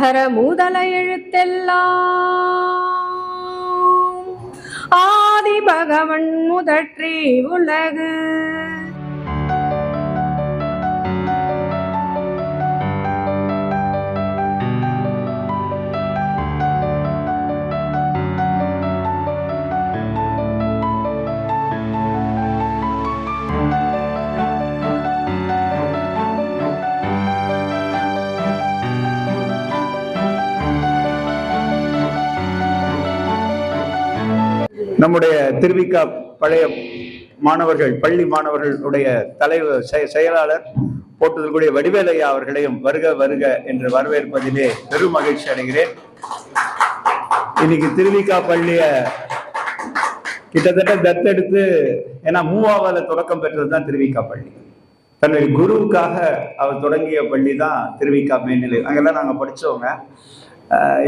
அகர முதல எழுத்தெல்லாம் ஆதி பகவன் முதற்றே உலகு. நம்முடைய திருவிக பழைய மாணவர்கள் பள்ளி மாணவர்களுடைய தலைவர் செயலாளர் போட்டுதற்குரிய வடிவேலையா அவர்களையும் வருக வருக என்று வரவேற்பதிலே பெரும் மகிழ்ச்சி அடைகிறேன். இன்னைக்கு திருவிக பள்ளிய கிட்டத்தட்ட தத்தெடுத்து, ஏன்னா மூவாவதுல தொடக்கம் பெற்றதுதான் திருவிக பள்ளி. தன்னுடைய குருவுக்காக அவர் தொடங்கிய பள்ளி தான் திருவிக மேல்நிலை. அங்கெல்லாம் நாங்கள் படித்தவங்க.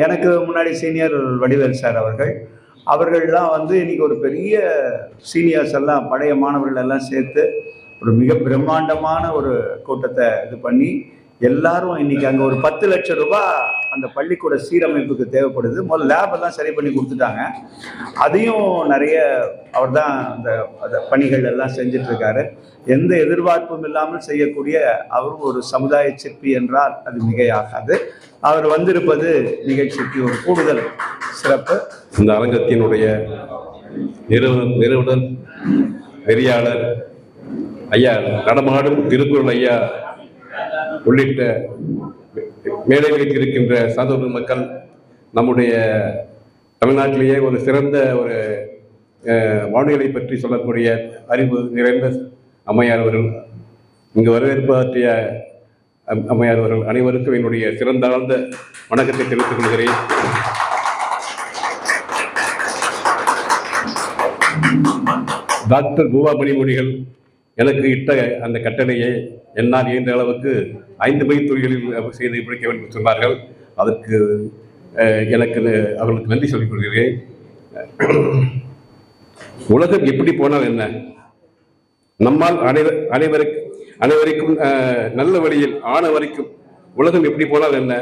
எனக்கு முன்னாடி சீனியர் வடிவேல் சார் அவர்கள்லாம் இன்னைக்கு ஒரு பெரிய சீனியர்ஸ் எல்லாம் பழைய மாணவர்கள் எல்லாம் சேர்த்து ஒரு மிக பிரம்மாண்டமான ஒரு கூட்டத்தை இது பண்ணி எல்லாரும் இன்னைக்கு அங்கே ஒரு 10 லட்சம் ரூபாய் அந்த பள்ளிக்கூட சீரமைப்புக்கு தேவைப்படுது. முதல்ல லேப் எல்லாம் சரி பண்ணி கொடுத்துட்டாங்க. அதையும் நிறைய அவர் தான் அந்த பணிகள் எல்லாம் செஞ்சுட்டு இருக்காரு. எந்த எதிர்பார்ப்பும் இல்லாமல் செய்யக்கூடிய அவரும் ஒரு சமுதாய சிற்பி என்றால் அது மிகையாகாது. அவர் வந்திருப்பது நிகழ்ச்சிக்கு ஒரு கூடுதல் சிறப்பு. இந்த அரங்கத்தினுடைய நிறுவனர் நெறியாளர் ஐயா நடமாடும் திருக்குறள் ஐயா உள்ளிட்ட மேடைகளில் இருக்கின்ற சாதாரண மக்கள், நம்முடைய தமிழ்நாட்டிலேயே ஒரு சிறந்த ஒரு வானிலை பற்றி சொல்லக்கூடிய அறிவு நிறைந்த அம்மையார் அவர்கள், இங்கு வரவேற்பாற்றிய அம்மையார் அவர்கள் அனைவருக்கும் என்னுடைய சிறந்தாழ்ந்த வணக்கத்தை தெரிவித்துக் கொள்கிறேன். டாக்டர் பூவா மணிமொழிகள் எனக்கு இட்ட அந்த கட்டளையை என்னால் இயன்ற அளவுக்கு 5 மைத்துறைகளில் செய்து பிடிக்க வேண்டும் சொன்னார்கள். அதற்கு எனக்கு அவர்களுக்கு நன்றி சொல்லிக் கொள்கிறேன். உலகம் எப்படி போனால் என்ன, நம்மால் அனைவருக்கும் நல்ல வழியில் ஆன வரைக்கும் உலகம் எப்படி போனால் என்ன,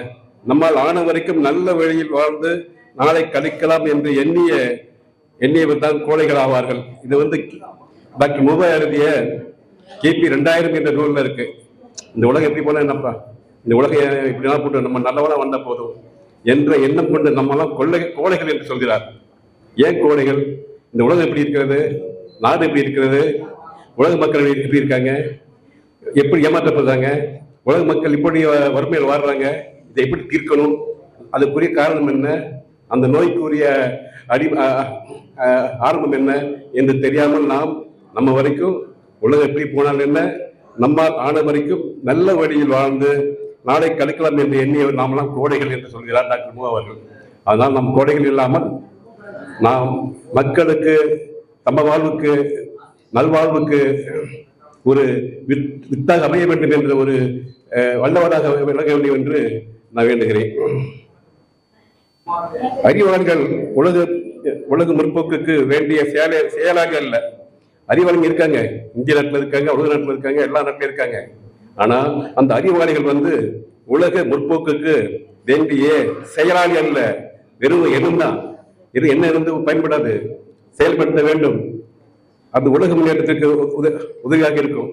நம்மால் ஆன வரைக்கும் நல்ல வழியில் வாழ்ந்து நாளை கழிக்கலாம் என்று எண்ணியவர் தான் கோழைகள் ஆவார்கள். இது டாக்டர் மூவா எழுதிய கிபி 2000 என்ற நூலில் இருக்கு. இந்த உலகம் எப்படி போனா என்னப்பா, இந்த உலகம் இப்படிலாம் போட்டு நம்ம நல்லவனா வந்த போதும் என்ற எண்ணம் கொண்டு நம்மளாம் கோழைகள் என்று சொல்கிறார். ஏன் கோழைகள்? இந்த உலகம் எப்படி இருக்கிறது, நாடு எப்படி இருக்கிறது, உலக மக்கள் எப்படி இருக்காங்க, எப்படி ஏமாற்றப்படுறாங்க, உலக மக்கள் இப்படி வறுமையில் வாழ்றாங்க, இதை எப்படி தீர்க்கணும், அதுக்குரிய காரணம் என்ன, அந்த நோய்க்குரிய ஆரம்பம் என்ன என்று தெரியாமல் நம்ம வரைக்கும் உலகம் எப்படி போனால் என்ன, நம்மால் ஆன வரைக்கும் நல்ல வழியில் வாழ்ந்து நாளை கழிக்கலாம் என்று எண்ணியவர் நாமெல்லாம் கோடைகள் என்று சொல்கிறார் டாக்டர் மூவா அவர்கள். அதனால் நம் கோடைகள் இல்லாமல் நாம் மக்களுக்கு தம்ம வாழ்வுக்கு நல்வாழ்வுக்கு ஒரு வித்தாக அமைய வேண்டும் என்ற ஒரு வல்லவராக விளங்க வேண்டும் என்று நான் வேண்டுகிறேன். அறிவாளர்கள் உலக முற்போக்குக்கு வேண்டிய செயலாக அல்ல. அறிவாளிகள் இருக்காங்க, இந்திய நாட்டில் இருக்காங்க, உலக நாட்டில் இருக்காங்க, எல்லா நாட்டிலும் இருக்காங்க. ஆனா அந்த அறிவாளிகள் உலக முற்போக்குக்கு வேண்டிய செயலாளி அல்ல, வெறும் எண்ணம் தான். இது என்ன இருந்து பயன்படாது, செயல்படுத்த வேண்டும். அந்த உலக முன்னேற்றத்திற்கு உதவியாக இருக்கும்.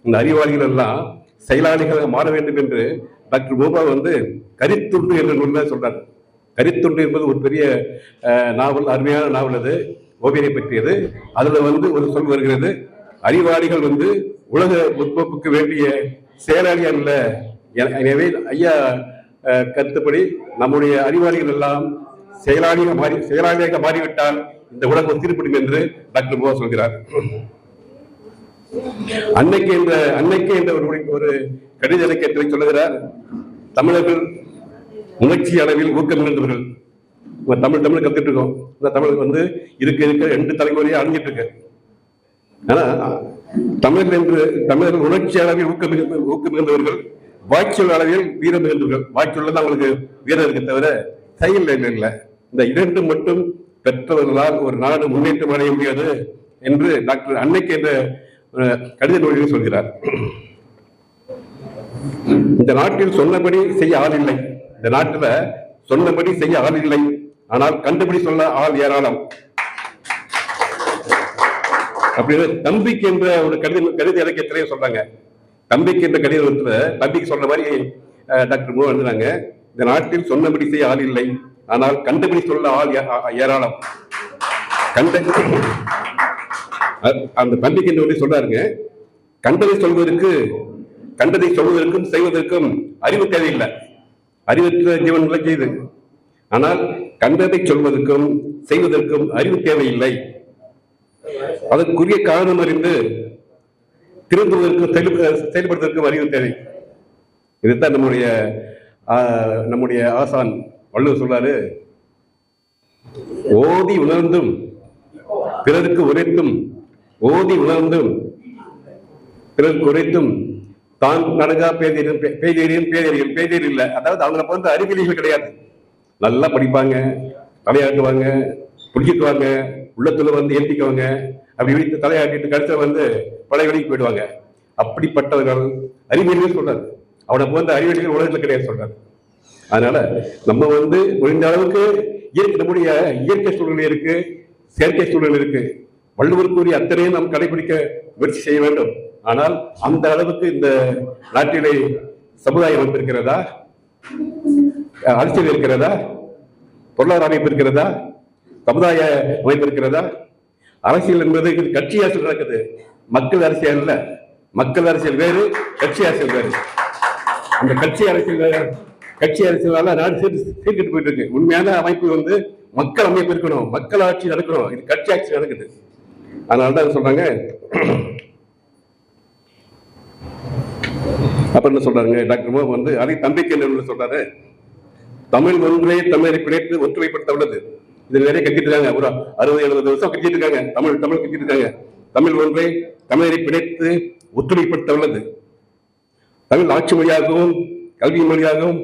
இந்த அறிவாளிகள் எல்லாம் செயலாளிகளாக மாற வேண்டும் என்று டாக்டர் மூவா கரித்துண்டு என்ற நூலில் சொல்றாரு. கரித்துண்டு என்பது ஒரு பெரிய நாவல், அருமையான நாவல். அது ஓவியரை பற்றியது. அதுல ஒரு சொல் வருகிறது, அறிவாளிகள் உலக முற்போக்குக்கு வேண்டிய செயலாளி அல்ல. எனவே ஐயா கருத்துப்படி நம்முடைய அறிவாளிகள் எல்லாம் செயலாளியாக மாறிவிட்டால் இந்த உலகம் தீர்ப்படும் என்று டாக்டர் மூவா சொல்கிறார். அன்னைக்கு என்ற ஒரு கடித இலக்கியத்தை சொல்லுகிறார், தமிழர்கள் உணர்ச்சி அளவில் ஊக்கம் இழந்தவர்கள். தமிழ் கத்துட்டு இருக்கோம். இந்த தமிழ் இருக்க 2 தலைமுறையா அழிஞ்சிட்டு இருக்கு. ஆனா தமிழர்கள் உணர்ச்சி அளவில் ஊக்கம் இழந்தவர்கள், வாய்ச்சொல் அளவில் வீரம் இழந்தவர்கள். வாய்ச்சொல்ல தான் அவங்களுக்கு வீரம் இருக்க தவிர செயல் இல்லை. இந்த 2 மட்டும் பெற்றவர்களால் ஒரு நாடு முன்னேற்றம் அடைய முடியாது என்று டாக்டர் அன்னைக்கு என்ற கடித நூலில் சொல்கிறார். இந்த நாட்டில் சொன்னபடி செய்ய ஆள் இல்லை. இந்த நாட்டுல சொன்னபடி செய்ய ஆள் இல்லை, ஆனால் கண்டுபிடி சொல்ல ஆள் ஏராளம் அப்படின்னு தம்பிக்கு என்ற ஒரு கடித இலக்கியத்திலேயே சொல்றாங்க. தம்பிக்கு என்ற கடிதத்துல தம்பிக்கு சொல்ற மாதிரி டாக்டர் மூலம் எழுதுறாங்க, இந்த நாட்டில் சொன்னபடி செய்ய ஆள் இல்லை, ஆனால் கண்டுபிடி சொல்ல ஆள் ஏராளம். அந்த தம்பிக்கு என்று சொல்றாருங்க, கண்டதை சொல்வதற்கும் செய்வதற்கும் அறிவு தேவையில்லை, அறிவற்ற ஜீவன்களை செய்து. ஆனால் கண்டதை சொல்வதற்கும் செய்வதற்கும் அறிவு தேவையில்லை, அதற்குரிய காரணம் அறிந்து திருந்துவதற்கும் செயல்படுவதற்கும் அறிவு தேவை. இதுதான் நம்முடைய ஆசான் வள்ளுவர் சொல்றாரு, ஓதி உணர்ந்தும் பிறருக்கு உரைத்தும், ஓதி உணர்ந்தும் பிறருக்கு உரைத்தும் தான் நனகா பேதேறியும் இல்லை. அதாவது அவங்களை வந்து அறிவியலிகள் கிடையாது, நல்லா படிப்பாங்க, தலையாட்டுவாங்க, புரிஞ்சுக்குவாங்க, உள்ளத்துல வந்து ஏற்றிக்குவாங்க, அப்படி விழித்து தலையாட்டிட்டு கருத்துல வந்து பழைய வழிக்கு போயிடுவாங்க. அப்படிப்பட்டவர்கள் அறிவியல்கள் சொல்றாரு, அவனை வந்து அறிவியல்கள் உலகத்துல கிடையாது சொல்றாரு. அதனால நம்ம வந்து முடிந்த அளவுக்கு நம்முடைய இயற்கை சூழல் இருக்கு, செயற்கை சூழல் இருக்கு, வள்ளுவருக்குரிய அத்தனையும் நாம் கடைபிடிக்க முயற்சி செய்ய வேண்டும். ஆனால் அந்த அளவுக்கு இந்த நாட்டிலே சமுதாய அமைப்பு இருக்கிறதா, அரசியல் இருக்கிறதா, பொருளாதார அமைப்பு இருக்கிறதா, சமுதாய அமைப்பு இருக்கிறதா? அரசியல் என்பது கட்சி அரசியல் நடக்குது, மக்கள் அரசியல் இல்ல. மக்கள் அரசியல் வேறு, கட்சி அரசியல் வேறு. அந்த கட்சி அரசியலால நாடு சீர்கிட்டு போயிட்டு இருக்கு. உண்மையான அமைப்பு வந்து மக்கள் அமைப்பு இருக்கணும், மக்கள் ஆட்சி நடக்கணும். இது கட்சி ஆட்சி நடக்குது. அதனாலதான் சொல்றாங்க. அப்புறம் என்ன சொல்றாங்க டாக்டர் மோ வந்து அதை தம்பிக்கு என்ன சொல்றாரு, தமிழ் ஒன்றே தமிழரை பிணைத்து ஒற்றுமைப்படுத்த உள்ளது. இது நிறைய கட்டிட்டு இருக்காங்க, ஒரு 60-70 வருஷம் கட்டிட்டு இருக்காங்க, தமிழ் கட்டிட்டு இருக்காங்க. தமிழ் ஒன்றை தமிழரை பிணைத்து ஒற்றுமைப்படுத்த உள்ளது. தமிழ் ஆட்சி மொழியாகவும் கல்வி மொழியாகவும்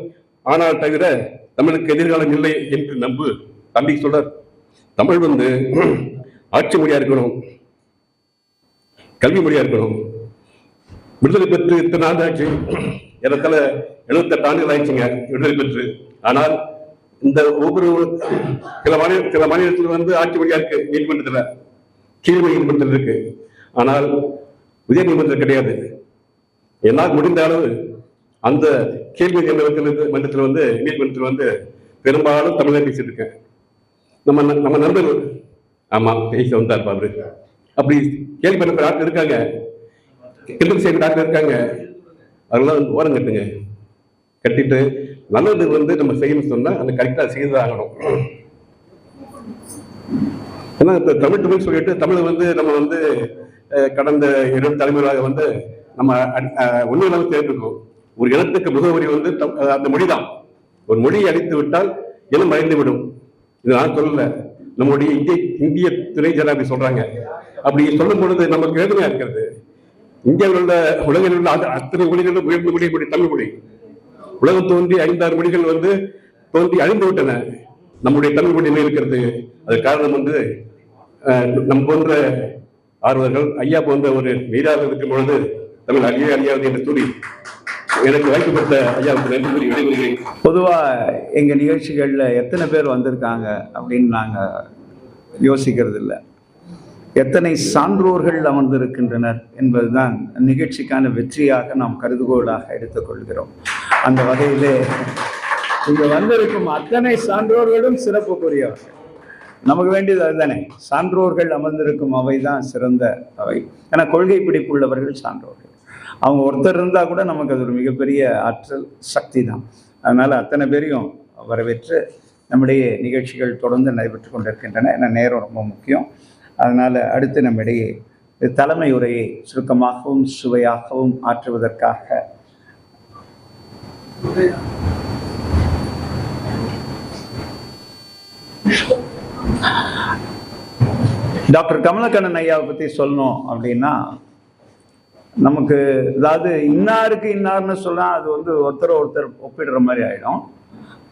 ஆனால் தவிர தமிழுக்கு எதிர்காலம் இல்லை என்று நம்பு. தம்பி சொல்றார், தமிழ் வந்து ஆட்சி மொழியா இருக்கணும், கல்வி மொழியா இருக்கணும். விடுதலை பெற்று இத்தனை ஆண்டு ஆச்சு, ஏறத்தாழ 78 ஆண்டுகள் ஆயிடுச்சுங்க விடுதலை பெற்று. ஆனால் இந்த ஒவ்வொரு சில மாநிலத்தில் வந்து ஆட்சி மொழியா இருக்கு, நீதிமன்றத்துல கீழ்மை நீதிமன்றத்தில் இருக்கு. ஆனால் உயர் நீதிமன்றம் கிடையாது. என்னால் முடிந்த அளவு அந்த கேள்வி மன்றத்தில் வந்து நீதிமன்றத்தில் வந்து பெரும்பாலும் தமிழை பேசிட்டு இருக்கேன். நம்ம நண்பர்கள் ஆமா பேச வந்தார் பாபு, அப்படி கேள்வி பண்ண டாக்டர் இருக்காங்க, கிண்டல் செய்ய டாக்டர் இருக்காங்க, அதெல்லாம் வந்து ஓரம் கட்டுங்க. கட்டிட்டு நல்லது வந்து நம்ம செய்யணும்னு சொன்னா அந்த கரெக்டா செய்தாகணும். ஏன்னா இப்ப தமிழ் சொல்லிட்டு தமிழ் வந்து நம்ம வந்து கடந்த 2 தலைமுறையாக வந்து நம்ம ஒன்னும் இல்லாமல் தேர்ந்தெடுக்கும். ஒரு இனத்துக்கு முகவரி வந்து அந்த மொழிதான். ஒரு மொழியை அழித்து விட்டால் இனம் அழிந்து விடும். இது நான் சொல்லல, நம்முடைய இந்திய துணை ஜனாதிபதி சொல்றாங்க. அப்படி சொல்லும் பொழுது நமக்கு வேதனையா இருக்கிறது. இந்தியாவில் உள்ள உலகில் உள்ள அத்தனை மொழிகளும் உயர்ந்த மொழி தமிழ் மொழி. உலகம் தோன்றி 5-6 மொழிகள் வந்து தோன்றி அழிந்து விட்டன. நம்முடைய தமிழ் மொழி இருக்கிறது. அது காரணம் வந்து நம் போன்ற ஆர்வலர்கள், ஐயா போன்ற ஒரு வீராக இருக்கும் பொழுது தமிழ் அழியாது என்று கூறி எனக்கு வாய்ப்பு கொடுத்த ஐயாவுக்கு நன்றி கூறி விடைபெறுகிறேன். பொதுவா எங்க நிகழ்ச்சிகள்ல எத்தனை பேர் வந்திருக்காங்க அப்படின்னு நாங்க யோசிக்கிறது இல்லை, எத்தனை சான்றோர்கள் அமர்ந்திருக்கின்றனர் என்பதுதான் நிகழ்ச்சிக்கான வெற்றியாக நாம் கருதுகோளாக எடுத்துக்கொள்கிறோம். அந்த வகையிலே இங்க வந்திருக்கும் அத்தனை சான்றோர்களும் சிறப்புக்குரியவர்கள். நமக்கு வேண்டியது அதுதானே, சான்றோர்கள் அமர்ந்திருக்கும் அவை தான் சிறந்த அவை. ஏன்னா கொள்கை பிடிப்புள்ளவர்கள் சான்றோர்கள். அவங்க ஒருத்தர் இருந்தால் கூட நமக்கு அது ஒரு மிகப்பெரிய ஆற்றல் சக்தி தான். அதனால அத்தனை பேரையும் வரவேற்று நம்முடைய நிகழ்ச்சிகள் தொடர்ந்து நடைபெற்று கொண்டிருக்கின்றன. ஏன்னா நேரம் ரொம்ப முக்கியம். அதனால் அடுத்து நம்மிடையே தலைமை உரையை சுருக்கமாகவும் சுவையாகவும் ஆற்றுவதற்காக டாக்டர் கமலக்கண்ணன் ஐயாவை பற்றி சொல்லணும் அப்படின்னா, நமக்கு அதாவது இன்னாருக்கு இன்னார்னு சொன்னா அது வந்து ஒருத்தர் ஒப்பிடுற மாதிரி ஆயிடும்.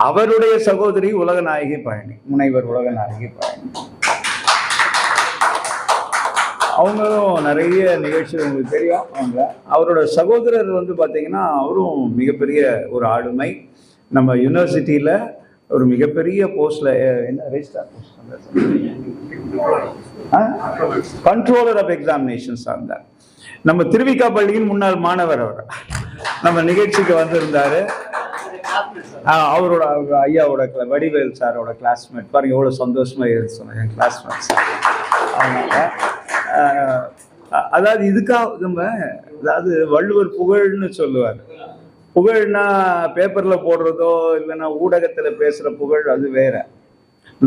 அவருடைய சகோதரி உலகநாயகி பழனி, முனைவர் உலகநாயகி பழனி, அவங்களும் நிறைய நிகழ்ச்சிகள் உங்களுக்கு தெரியும். அவரோட சகோதரர் வந்து பார்த்தீங்கன்னா அவரும் மிகப்பெரிய ஒரு ஆளுமை, நம்ம யூனிவர்சிட்டியில் ஒரு மிகப்பெரிய போஸ்ட்ல என்ன ரெஜிஸ்ட்ரார் கண்ட்ரோலர் ஆஃப் எக்ஸாமினேஷன்ஸ் இருந்தார். நம்ம திருவிக்கா பள்ளியின் முன்னாள் மாணவர் அவர். நம்ம நிகழ்ச்சிக்கு வந்திருந்தாரு. அவரோட ஐயாவோட வடிவேல் சாரோட கிளாஸ்மேட். பாருங்க எவ்வளோ சந்தோஷமா இருக்கு சொன்னாங்க, என் கிளாஸ்மேட் சார். அதனால அதாவது இதுக்காக நம்ம அதாவது வள்ளுவர் புகழ்னு சொல்லுவார். புகழ்னா பேப்பர்ல போடுறதோ இல்லைன்னா ஊடகத்துல பேசுற புகழ் அது வேற.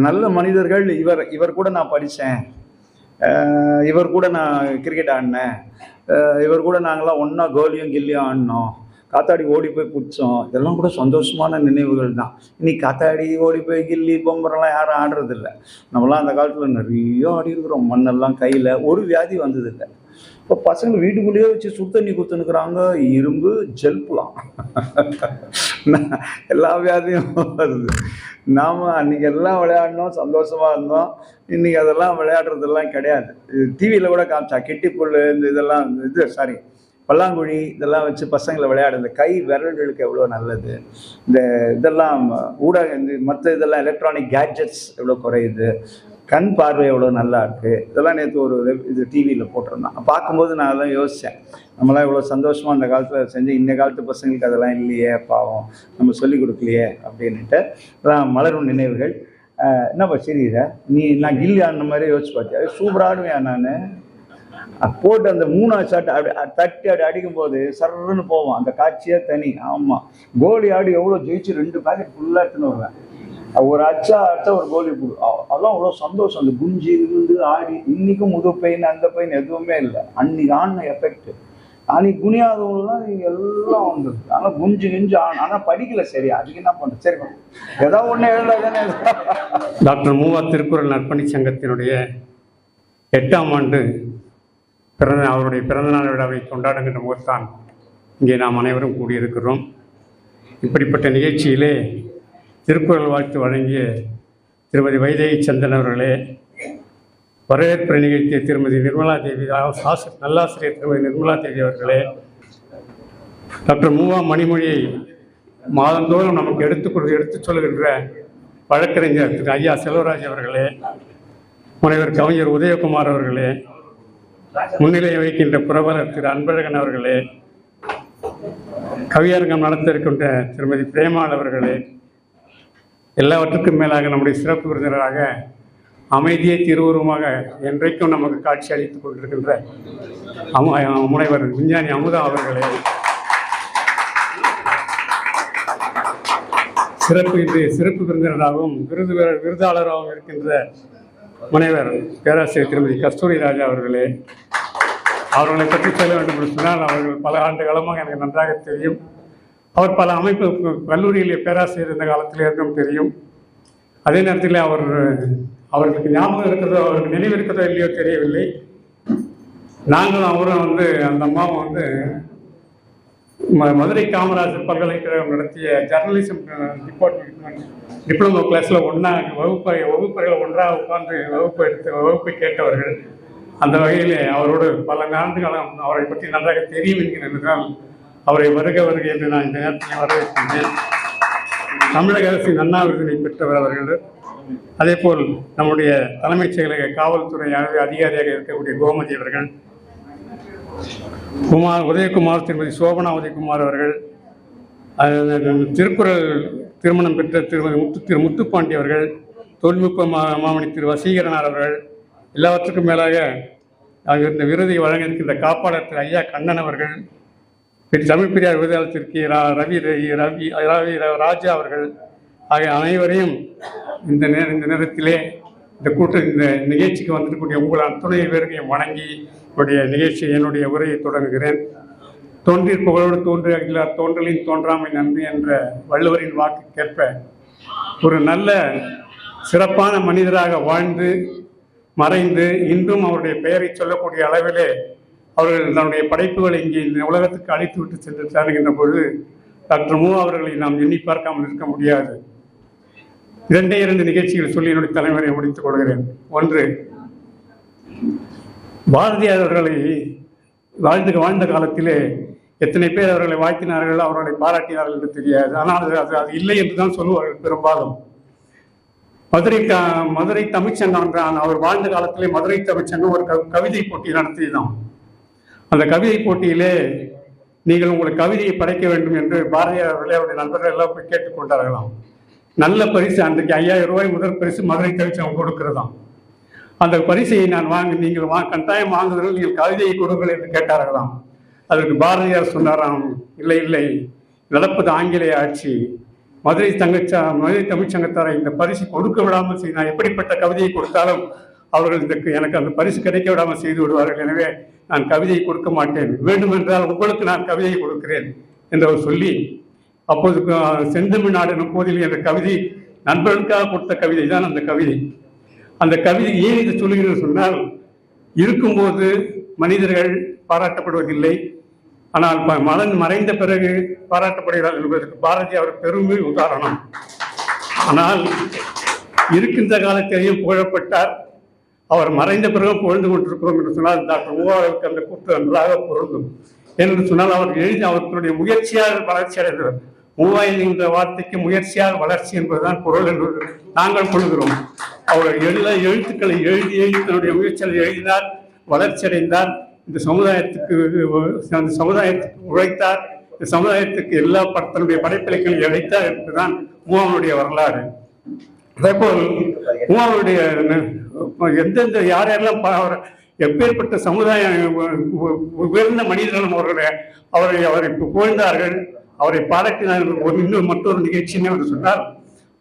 நல்ல மனிதர்கள் இவர் கூட நான் படித்தேன், இவர் கூட நான் கிரிக்கெட் ஆடினேன், இவர் கூட நாங்களாம் ஒன்றா கோலியும் கில்லியும் ஆடினோம், காத்தாடி ஓடி போய் பிடிச்சோம், இதெல்லாம் கூட சந்தோஷமான நினைவுகள் தான். இன்னைக்கு காத்தாடி ஓடி போய் கில்லி பொம்பரெல்லாம் யாரும் ஆடுறதில்லை. நம்மளாம் அந்த காலத்தில் நிறைய ஆடி இருக்கிறோம். மண்ணெல்லாம் கையில், ஒரு வியாதி வந்ததில்லை. இப்போ பசங்க வீட்டுக்குள்ளேயே வச்சு சுடு தண்ணி கொடுத்துனுக்குறாங்க, இரும்பு ஜெல்புலாம் எல்லா வியாதியும் வருது. நாம் அன்றைக்கி எல்லாம் விளையாடினோம், சந்தோஷமாக இருந்தோம். இன்றைக்கி அதெல்லாம் விளையாடுறதெல்லாம் கிடையாது. டிவியில் கூட காமிச்சா கிட்டிப்புல் இந்த இதெல்லாம் பல்லாங்குழி இதெல்லாம் வச்சு பசங்களை விளையாடுறது. கை விரல்களுக்கு எவ்வளோ நல்லது. இந்த இதெல்லாம் ஊடக இந்த மற்ற இதெல்லாம் எலக்ட்ரானிக் கேட்ஜெட்ஸ் எவ்வளோ குறையுது, கண் பார்வை எவ்வளோ நல்லா இருக்குது. இதெல்லாம் நேற்று ஒரு இது டிவியில் போட்டிருந்தான். பார்க்கும்போது நான் அதெல்லாம் யோசித்தேன், நம்மளாம் இவ்வளோ சந்தோஷமாக அந்த காலத்தில் செஞ்சு இந்த காலத்து பசங்களுக்கு அதெல்லாம் இல்லையே, பாவம் நம்ம சொல்லிக் கொடுக்கலையே அப்படின்ட்டு அதான் மலரும் நினைவுகள். என்னப்பா சிரிக்கிற நீ? நான் கில்லி ஆடின மாதிரி யோசிச்சு பார்த்தியா? சூப்பராக ஆடுவேன் நான். போட்டு அந்த 3ஆவது ஷாட் அப்படி தட்டி அப்படி அடிக்கும்போது சர்ன்னு போவோம். அந்த காட்சியே தனி. ஆமாம், கோலி ஆடி எவ்வளோ ஜெயிச்சு 2 பேக்கெட் ஃபுல்லாக எடுத்துன்னு வருவேன். ஒரு அச்சா ஒரு கோலி போடு, அதெல்லாம் அவ்வளோ சந்தோஷம். அந்த குஞ்சு இருந்து ஆடி. இன்னைக்கும் முது பெயின் அந்த பெயின் எதுவுமே இல்லை. அன்னைக்கு ஆடின எஃபெக்ட். அன்னைக்கு குனியாதவங்கலாம் நீங்கள் எல்லாம் வந்துருக்கு. ஆனால் குஞ்சு கிஞ்சு ஆனால் படிக்கல. சரி, அதுக்கு என்ன பண்ணுறது? சரி, ஏதாவது ஒன்று எழுதாதானே. டாக்டர் மூவா திருக்குறள் நற்பணி சங்கத்தினுடைய 8ஆம் ஆண்டு அவருடைய பிறந்தநாள் விழாவை கொண்டாடுகின்ற போதுதான் இங்கே நாம் அனைவரும் கூடியிருக்கிறோம். இப்படிப்பட்ட நிகழ்ச்சியிலே திருக்குறள் வாழ்த்து வழங்கிய திருமதி வைதேகி சந்தன் அவர்களே, வரவேற்பு நிகழ்த்திய திருமதி நிர்மலா தேவி, நல்லாசிரியர் திருமதி நிர்மலா தேவி அவர்களே, டாக்டர் மூவா மணிமொழியை மாதந்தோறும் நமக்கு எடுத்துச் சொல்கின்ற வழக்கறிஞர் திரு ஐயா செல்வராஜ் அவர்களே, முனைவர் கவிஞர் உதயகுமார் அவர்களே, முன்னிலையை வைக்கின்ற புரவலர் திரு அன்பழகன் அவர்களே, கவியரங்கம் நடத்த இருக்கின்ற திருமதி பிரேமாள் அவர்களே, எல்லாவற்றுக்கும் மேலாக நம்முடைய சிறப்பு விருந்தினராக அமைதியை திருவுருவமாக என்றைக்கும் நமக்கு காட்சி அளித்துக் கொண்டிருக்கின்ற முனைவர் விஞ்ஞானி அமுதா அவர்களே, சிறப்பு விருந்தினராகவும் விருதாளராகவும் இருக்கின்ற முனைவர் பேராசிரியர் திருமதி கஸ்தூரி ராஜா அவர்களே, அவர்களை பற்றி சொல்ல வேண்டும் என்று சொன்னால் அவர்கள் பல ஆண்டு காலமாக எனக்கு நன்றாக தெரியும். அவர் பல அமைப்பு கல்லூரியிலே பேராசிரியர் இருந்த காலத்தில் இருந்தும் தெரியும். அதே நேரத்தில் அவர்களுக்கு ஞாபகம் இருக்கிறதோ, அவருக்கு நினைவு இருக்கிறதோ இல்லையோ தெரியவில்லை. நாங்களும் அவரும் அந்த அம்மாவும் மதுரை காமராஜர் பல்கலைக்கழகம் நடத்திய ஜர்னலிசம் டிப்ளமோ கிளாஸில் வகுப்பறையில் ஒன்றாக உட்கார்ந்து வகுப்பை கேட்டவர்கள். அந்த வகையில் அவரோடு பல ஆண்டுகாலம் அவரை பற்றி நன்றாக தெரியும் என்கிறதால் அவரை வருக என்று நான் இந்த நேரத்தில் வரவேற்கின்றேன். தமிழக அரசின் அண்ணா விருதினை பெற்றவர் அவர்கள். அதே போல் நம்முடைய தலைமைச் செயலக காவல்துறை அதிகாரியாக இருக்கக்கூடிய கோமதி அவர்கள், உதயகுமார், திருமதி சோபனா உதயகுமார் அவர்கள், திருக்குறள் திருமணம் பெற்ற திரு முத்துப்பாண்டி அவர்கள், தொழில்நுட்ப மாமணி திரு வசீகரனார் அவர்கள், எல்லாவற்றுக்கும் மேலாக இந்த விருதை வழங்க இருக்கின்ற காப்பாளர் திரு ஐயா கண்ணன் அவர்கள், தமிழ் பெரியார் விருதாளத்திற்கு ரவி ராஜா அவர்கள் ஆகிய அனைவரையும் இந்த நேரத்திலே இந்த நிகழ்ச்சிக்கு வந்திருக்கக்கூடிய உங்கள் அத்துணை பேரையும் வணங்கி என்னுடைய உரையை தொடங்குகிறேன். தோன்றிற் புகழோடு தோன்றி அகிலார் தோன்றலின் தோன்றாமை நன்றி என்ற வள்ளுவரின் வாக்குக்கேற்ப ஒரு நல்ல சிறப்பான மனிதராக வாழ்ந்து மறைந்து இன்றும் அவருடைய பெயரை சொல்லக்கூடிய அளவிலே அவர்கள் தன்னுடைய படைப்புகளை இங்கே இந்த உலகத்துக்கு அழைத்து விட்டு சென்று சேருகின்ற பொழுது டாக்டர் மூவா அவர்களை நாம் எண்ணி பார்க்காமல் இருக்க முடியாது. 2 நிகழ்ச்சிகள் சொல்லி என்னுடைய தலைவரை முடித்துக் கொள்கிறேன். ஒன்று, பாரதியார் அவர்களை வாழ்ந்த காலத்திலே எத்தனை பேர் அவர்களை வாழ்த்தினார்கள், அவர்களை பாராட்டினார்கள் என்று தெரியாது. ஆனால் அது இல்லை என்று தான் சொல்லுவார்கள் பெரும்பாலும். மதுரை தமிழ்ச்சங்கம் தான் அவர் வாழ்ந்த காலத்திலே மதுரை தமிழ்ச்சங்கம் ஒரு கவிதை போட்டி நடத்தியதான். அந்த கவிதை போட்டியிலே நீங்கள் உங்கள் கவிதையை படைக்க வேண்டும் என்று பாரதியார் அவர்களே அவருடைய நண்பர்கள் எல்லாம் போய் கேட்டுக்கொண்டார்களாம். நல்ல பரிசு அன்றைக்கு 5000 ரூபாய் முதல் பரிசு மதுரை தமிழ்ச்சங்கம் கொடுக்கிறதாம். அந்த பரிசையை நான் நீங்கள் கட்டாயம் வாங்குவதில் நீங்கள் கவிதையை கொடுங்கள் என்று கேட்டார்களாம். அதற்கு பாரதியார் சொன்னாராம், இல்லை இல்லை, நடப்பது ஆங்கிலேய ஆட்சி, மதுரை தமிழ்ச்சங்கத்தாரை இந்த பரிசு கொடுக்க விடாமல் செய்து நான் எப்படிப்பட்ட கவிதையை கொடுத்தாலும் அவர்கள் எனக்கு அந்த பரிசு கிடைக்க விடாமல் செய்து விடுவார்கள். எனவே நான் கவிதையை கொடுக்க மாட்டேன், வேண்டுமென்றால் உங்களுக்கு நான் கவிதையை கொடுக்கிறேன் என்று அவர் சொல்லி, அப்போது செந்தமிழ்நாடு எனும் போதில் என்ற கவிதை நண்பர்களுக்காக கொடுத்த கவிதை தான் அந்த கவிதை. அந்த கவிதை ஏன் இதை சொல்லுகிறது சொன்னால், இருக்கும்போது மனிதர்கள் பாராட்டப்படுவதில்லை, ஆனால் மறைந்த பிறகு பாராட்டப்படுகிறார் என்பதற்கு பாரதி அவர் பெருமை உதாரணம். ஆனால் இருக்கின்ற காலத்திலேயும் புகழப்பட்டார், அவர் மறைந்த பிறகு புகழ்ந்து கொண்டிருக்கிறோம் என்று சொன்னால் டாக்டர் மூவாருக்கு அந்த கூற்று நன்றாக பொருந்தும். என்று சொன்னால் அவர்களுடைய முயற்சியாக வளர்ச்சி அடைந்தவர். மூவாயில் என்ற வார்த்தைக்கு முயற்சியாக வளர்ச்சி என்பதுதான் பொருள் என்று நாங்கள் கொள்கிறோம். அவர் எழுத்துக்களை எழுதி தன்னுடைய முயற்சிகளை எழுதினார், வளர்ச்சி அடைந்தார், இந்த சமுதாயத்துக்கு உழைத்தார், இந்த சமுதாயத்துக்கு எல்லா தன்னுடைய படைப்பிலக்கையும் அழைத்தார் என்பதுதான் மூவாவுடைய வரலாறு. அதேபோல் மூவாவுடைய எந்தெந்த யாரெல்லாம் எப்பேற்பட்ட சமுதாய உயர்ந்த மனிதர்களும் அவரை புகழ்ந்தார்கள், அவரை பாராட்டினார்கள். மற்றொரு நிகழ்ச்சி என்று சொன்னால்,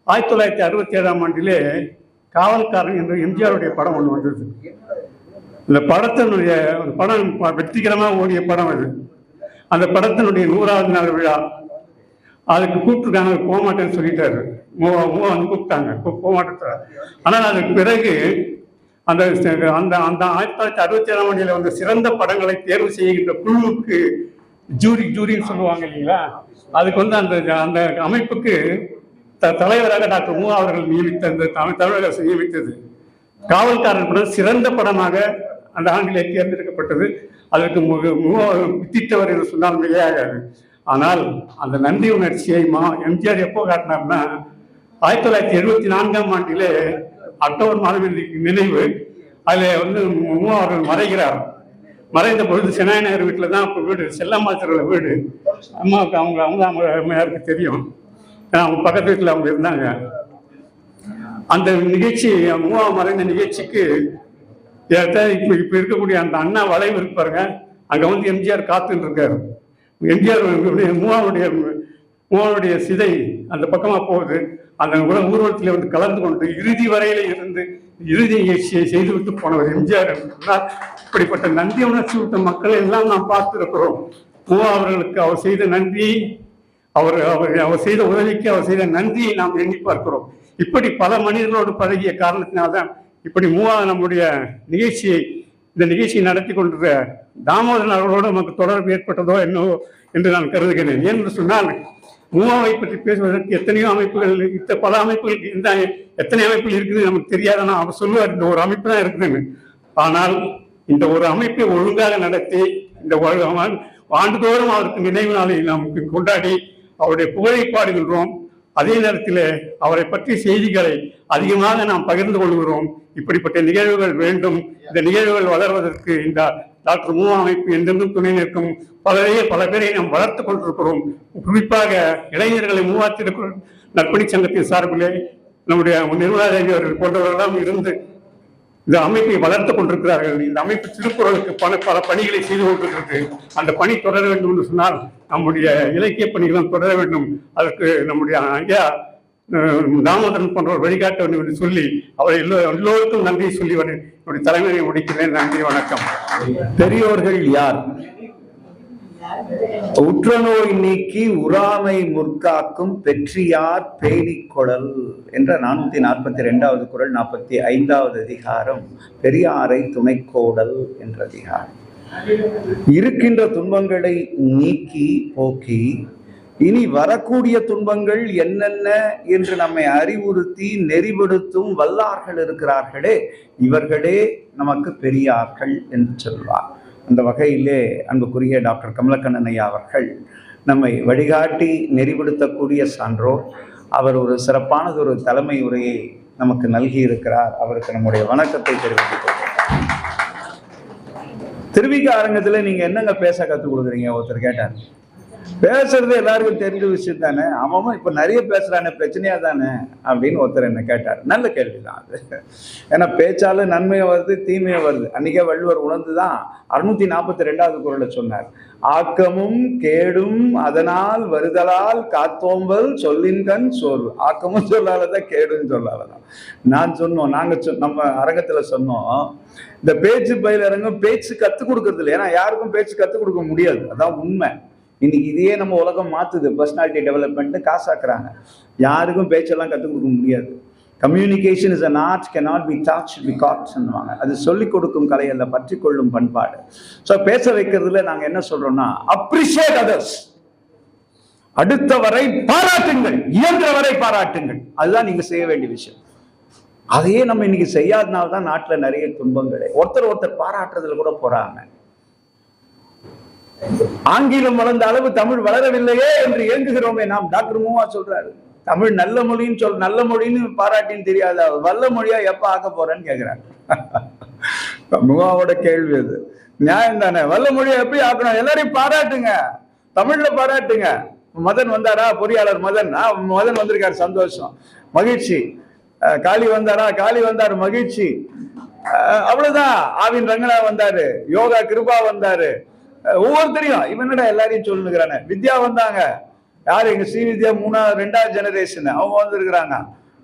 1967ஆம் ஆண்டிலே காவல்காரன் என்ற எம்ஜிஆருடைய படம் ஒன்று வந்தது. இந்த படம் வெற்றிகரமாக ஓடிய படம் அது. அந்த படத்தினுடைய 100வது நாள் விழா, அதுக்கு கூப்பிட்டுருக்காங்க, போக மாட்டேன்னு சொல்லிட்டாரு. மூவா வந்து கூப்பிட்டாங்க, போக மாட்டேன். ஆனால் அதுக்கு பிறகு அந்த 1967ஆம் ஆண்டில் வந்த சிறந்த படங்களை தேர்வு செய்கின்ற குழுவுக்கு ஜூரின்னு சொல்லுவாங்க இல்லைங்களா, அதுக்கு வந்து அந்த அமைப்புக்கு தலைவராக டாக்டர் மூவா அவர்கள் நியமித்த அந்த தமிழக அரசு நியமித்தது. காவல்காரன் படம் சிறந்த படமாக அந்த ஆண்டிலே தேர்ந்தெடுக்கப்பட்டது. அதற்கு வித்திட்டவர் என்று சொன்னால் மிகையாகாது. ஆனால் அந்த நன்றி உணர்ச்சியை எம்ஜிஆர் எப்போ காட்டினார்னா, 1974ஆம் ஆண்டிலே அக்டோபர் மாதம் நினைவு. அதில் வந்து மூவா அவர்கள் மறைகிறார். மறைந்த பொழுது சென்னாயநகர் வீட்டில் தான் இப்போ வீடு, செல்லம்மாச்சரில் வீடு. அம்மாவுக்கு அவங்க அம்மையாருக்கு தெரியும், அவங்க பக்கத்து வீட்டில் அவங்க இருந்தாங்க. அந்த நிகழ்ச்சி, மூவா மறைந்த நிகழ்ச்சிக்கு இப்போ இருக்கக்கூடிய அந்த அண்ணா வளைவு இருப்பாருங்க, அங்கே வந்து எம்ஜிஆர் காத்துன்னு இருக்காரு. எம்ஜிஆர் மூவாவுடைய சிதை அந்த பக்கமாக போகுது. அந்த ஊர்வலத்தில் வந்து கலந்து கொண்டு இறுதி வரையில இருந்து இறுதி நிகழ்ச்சியை செய்துவிட்டு போனவர் எம்ஜிஆர் என்றால், இப்படிப்பட்ட நன்றி உணர்ச்சி விட்ட மக்களை எல்லாம் நாம் பார்த்திருக்கிறோம். மூவா அவர்களுக்கு அவர் செய்த நன்றி, அவர் செய்த உதவிக்கு அவர் செய்த நன்றியை நாம் எண்ணி பார்க்கிறோம். இப்படி பல மனிதர்களோடு பழகிய காரணத்தினால்தான் இப்படி மூவா நம்முடைய இந்த நிகழ்ச்சியை நடத்தி கொண்டிருந்த தாமோதரன் அவர்களோடு நமக்கு தொடர்பு ஏற்பட்டதோ என்னவோ என்று நான் கருதுகிறேன். ஏன்னு சொன்னால், மூவாவை பற்றி பேசுவதற்கு எத்தனையோ அமைப்புகள், பல அமைப்புகள், எத்தனை அமைப்புகள் இருக்குது நமக்கு தெரியாதுன்னா அவர் சொல்லுவார், இந்த ஒரு அமைப்பு தான் இருக்குதுன்னு. ஆனால் இந்த ஒரு அமைப்பை ஒழுங்காக நடத்தி இந்த ஆண்டுதோறும் அவருக்கு நினைவு நாளை நாம் கொண்டாடி அவருடைய புகழை பாடுகின்றோம். அதே நேரத்தில் அவரை பற்றிய செய்திகளை அதிகமாக நாம் பகிர்ந்து கொள்கிறோம். இப்படிப்பட்ட நிகழ்வுகள் வேண்டும். இந்த நிகழ்வுகள் வளர்வதற்கு இந்த டாக்டர் மூவா அமைப்பு என்றென்றும் துணை நிற்கும். பல பேரை நாம் வளர்த்து கொண்டிருக்கிறோம். குறிப்பாக இளைஞர்களை மூவாத்திருக்கிற நற்பணி சங்கத்தின் சார்பிலே நம்முடைய நிர்மலா தேவி அவர்கள் போன்றவர்களெல்லாம் இருந்து இந்த அமைப்பை வளர்த்து கொண்டிருக்கிறார்கள். இந்த அமைப்பு திருக்குறளுக்கு பல பணிகளை செய்து கொண்டிருக்கிறது. அந்த பணி தொடர வேண்டும் என்று சொன்னால் நம்முடைய இலக்கிய பணிகளும் தொடர வேண்டும். அதற்கு நம்முடைய ஐயா தாமோதரன் போன்றவர் வழிகாட்ட வேண்டும் என்று சொல்லி அவரை எல்லோருக்கும் நன்றி சொல்லி என்னுடைய தலைமையை முடிக்கிறேன். நன்றி, வணக்கம். பெரியோர்கள் யார்? உற்றநோய் நீக்கி உறாமை முற்காக்கும் பெற்றியார் பேணிக்கொளல் என்ற 442வது குறள் 45வது அதிகாரம் பெரியாரை துணைக்கோடல் என்ற அதிகாரம். இருக்கின்ற துன்பங்களை நீக்கி போக்கி இனி வரக்கூடிய துன்பங்கள் என்னென்ன என்று நம்மை அறிவுறுத்தி நெறிப்படுத்தும் வல்லார்கள் இருக்கிறார்களே, இவர்களே நமக்கு பெரியார்கள் என்று சொல்வார். அந்த வகையிலே அன்புக்குரிய டாக்டர் கமலக்கண்ணன் ஐயா அவர்கள் நம்மை வழிகாட்டி நெறிப்படுத்தக்கூடிய சான்றோர். அவர் ஒரு சிறப்பானதொரு தலைமை உரையை நமக்கு நல்கி இருக்கிறார். அவருக்கு நம்முடைய வணக்கத்தை தெரிவித்துக் கொள்கிறோம். திருவிக அரங்கத்தில் நீங்க என்னங்க பேச கற்றுக் கொடுக்குறீங்க? ஒருத்தர் கேட்டார். பேசுறது எல்லாருக்கும் தெரிஞ்ச விஷயம் தானே, அவன் இப்ப நிறைய பேசுறானே, பிரச்சனையா தானே அப்படின்னு ஒருத்தர் என்ன கேட்டார். நல்ல கேள்விதான் அது. ஏன்னா பேச்சால நன்மையும் வருது தீமையும் வருது. அன்னைக்கே வள்ளுவர் உணர்ந்துதான் 642வது குறளை சொன்னார். ஆக்கமும் கேடும் அதனால் வருதலால் காத்தோம்பல் சொல்லின்கண் சோர்வு. ஆக்கமும் சொல்லாலதான் கேடும் சொல்லாலதான். நம்ம அரங்கத்துல சொன்னோம், இந்த பேச்சு பயிலரங்கம் பேச்சு கத்துக் கொடுக்கறது இல்லை. ஏன்னா யாருக்கும் பேச்சு கத்துக் கொடுக்க முடியாது, அதான் உண்மை. இன்னைக்கு இதையே நம்ம உலகம் மாத்துது. Personality development காசாக்குறாங்க. யாருக்கும் பேச்செல்லாம் கற்றுக் கொடுக்க முடியாது. Communication is an art, cannot be touched, be caught சொல்லுவாங்க. அது சொல்லிக் கொடுக்கும் கலை அல்ல, பற்றி கொள்ளும் பண்பாடு. ஸோ பேச வைக்கிறதுல நாங்க என்ன சொல்றோம்னா, அப்ரிஷியேட் அதர்ஸ். அடுத்தவரை பாராட்டுங்கள், இயன்றவரை பாராட்டுங்கள். அதுதான் நீங்க செய்ய வேண்டிய விஷயம். அதையே நம்ம இன்னைக்கு செய்யாதனால்தான் நாட்டுல நிறைய துன்பங்களே. ஒருத்தர் பாராட்டுறதுல கூட போறாங்க. ஆங்கிலம் வளர்ந்த அளவு தமிழ் வளரவில்லையே என்று ஏங்குகிறோமே நாம். டாக்டர் மூவா சொல்றாரு, தமிழ் நல்ல மொழின்னு நல்ல மொழின்னு பாராட்டின்னு தெரியாத வல்ல மொழியா எப்ப ஆக்க போறேன்னு கேக்குறாரு. மூவாவோட கேள்வி அது. நியாயம் தானே? வல்ல மொழியை எப்படி ஆக்கணும்? எல்லாரையும் பாராட்டுங்க, தமிழ்ல பாராட்டுங்க. மதன் வந்தாரா? பொறியாளர் மதன். மதன் வந்திருக்காரு, சந்தோஷம், மகிழ்ச்சி. காளி வந்தாரா? காளி வந்தாரு, மகிழ்ச்சி. அவ்வளவுதான். ஆவின் ரங்கனா வந்தாரு, யோகா கிருபா வந்தாரு. ஒவ்வொருத்தரையும் இவனடா எல்லாரையும் சொல்லுங்கிறானே. வித்யா வந்தாங்க. யாரு? எங்க ஸ்ரீ வித்யா 2வது ஜெனரேஷன், அவங்க வந்திருக்கிறாங்க.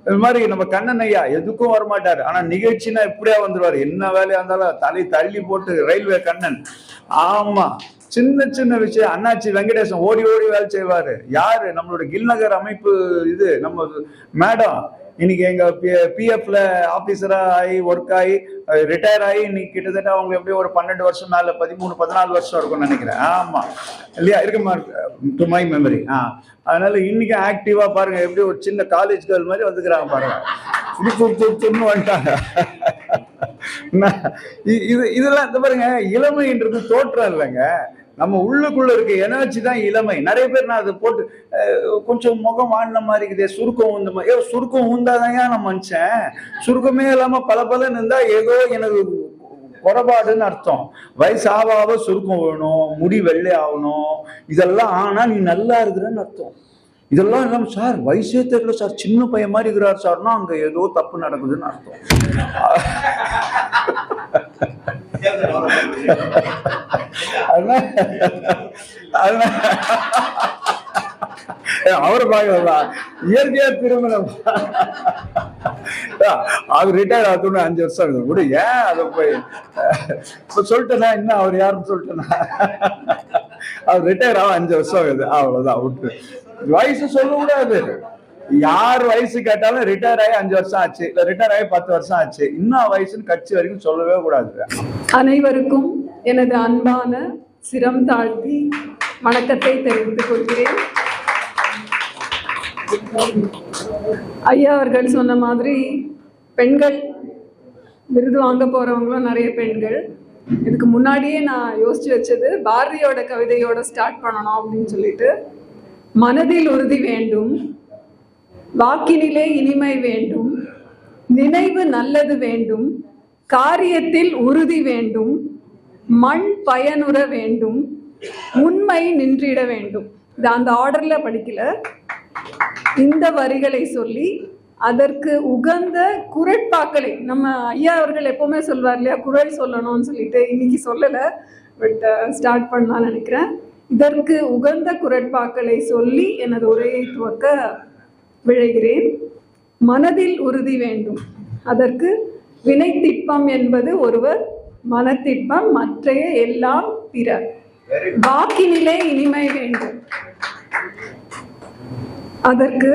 இது மாதிரி நம்ம கண்ணன் ஐயா எதுக்கும் வரமாட்டாரு, ஆனா நிகழ்ச்சினா இப்படியா வந்துருவாரு. என்ன வேலையா இருந்தாலும் தலை தள்ளி போட்டு. ரயில்வே கண்ணன். ஆமா, சின்ன விஷயம். அண்ணாச்சி வெங்கடேசன் ஓடி வேலை செய்வாரு. யாரு? நம்மளோட கில்நகர் அமைப்பு இது நம்ம மேடம். இன்னைக்கு எங்க பிஎஃப்ல ஆபீசரா ஆகி ஒர்க் ஆகி ரிட்டையர் ஆகி இன்னைக்கு கிட்டத்தட்ட அவங்க எப்படி ஒரு 12 வருஷம் மேல 13-14 வருஷம் இருக்கும்னு நினைக்கிறேன். ஆமா இல்லையா? இருக்குமா? To my memory. அதனால இன்னைக்கு ஆக்டிவா பாருங்க, எப்படி ஒரு சின்ன காலேஜ் கேர்ள் மாதிரி வந்துக்கிறாங்க பாருங்க. வந்துட்டாங்க. இதெல்லாம் இந்த பாருங்க, இளமைன்றது தோற்றம் இல்லைங்க, நம்ம உள்ளுக்குள்ள இருக்க எனர்ஜி தான் இளமை. நிறைய பேர் நான் அதை போட்டு கொஞ்சம் முகம் வாழ்ந்த மாதிரி இருக்குது, சுருக்கம் உந்த மாதிரி. சுருக்கம் ஊந்தாதான் நான் மனுஷன். சுருக்கமே இல்லாம பல இருந்தா ஏதோ எனக்கு குறைபாடுன்னு அர்த்தம். வயசு ஆக சுருக்கம் வேணும், முடி வெள்ளை ஆகணும், இதெல்லாம் ஆனா நீ நல்லா இருக்கிறன்னு அர்த்தம். இதெல்லாம் இல்லாம சார் வயசே தெரியல சார், சின்ன பையன் மாதிரி இருக்கிறார் சார்னா அங்க ஏதோ தப்பு நடக்குதுன்னு அர்த்தம். அவரு பாக்கலாம் இயற்கையா திருமணம். அவர் ரிட்டையர் ஆகணும்னு 5 வருஷம் கூட. ஏன் அதை போய் இப்ப சொல்லிட்டேன்னா என்ன, அவர் யாருன்னு சொல்லிட்டேன்னா, அவர் ரிட்டையர் ஆக 5 வருஷம் ஆகுது, அவ்வளவுதான். விட்டு வயசு சொல்ல கூடாது. யார் வயசு கேட்டாலும் ரிட்டையர் ஆகி 5 வருஷம் ஆச்சு, இல்ல ரிட்டையர் ஆகி 10 வருஷம் ஆச்சு, இன்னும் வயசுன்னு கட்சி வரைக்கும் சொல்லவே கூடாது. அனைவருக்கும் எனது அன்பான சிரம் தாழ்த்தி வணக்கத்தை தெரிவித்துக் கொள்கிறேன். ஐயா அவர்கள் சொன்ன மாதிரி பெண்கள் விருது வாங்க போறவங்களும் நிறைய பெண்கள். இதுக்கு முன்னாடியே நான் யோசிச்சு வச்சது, பாரதியோட கவிதையோட ஸ்டார்ட் பண்ணணும் அப்படின்னு சொல்லிட்டு. மனதில் உறுதி வேண்டும், வாக்கினிலே இனிமை வேண்டும், நினைவு நல்லது வேண்டும், காரியத்தில் உறுதி வேண்டும், மண் பயனுற வேண்டும், உண்மை நின்றிட வேண்டும். இது அந்த ஆர்டர்ல படிக்கல. இந்த வரிகளை சொல்லி அதற்கு உகந்த குரட்பாக்களை, நம்ம ஐயா அவர்கள் எப்பவுமே சொல்வார் இல்லையா, குரல் சொல்லணும்னு சொல்லிட்டு, இன்னைக்கு சொல்லலை, பட் ஸ்டார்ட் பண்ணலாம்னு நினைக்கிறேன். இதற்கு உகந்த குரட்பாக்களை சொல்லி எனது உரையை துவக்க விழைகிறேன். மனதில் உறுதி வேண்டும், அதற்கு வினைத்திட்பம் என்பது ஒருவர், மனத்திட்பம் மற்றைய எல்லாம் பிற. வாக்கினிலே இனிமை வேண்டும், அதற்கு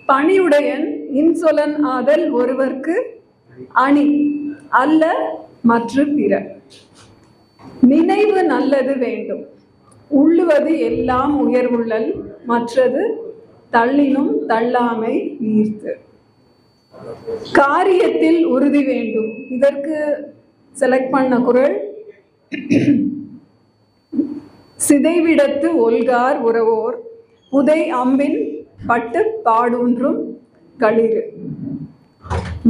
பணியுடையன் இன்சொலன் ஆதல் ஒருவர்க்கு அணி அல்ல மற்ற பிற. நினைவு நல்லது வேண்டும், உள்ளுவது எல்லாம் உயர்வுள்ளல், மற்றது தள்ளினும் தள்ளாமை ஈர்த்து. காரியத்தில் உறுதி வேண்டும், இதற்கு செலக்ட் பண்ண குறள் சிதைவிடத்து ஒல்கார் உறவோர் புதை அம்பின் பட்டு பாடூன்றும் களிறு.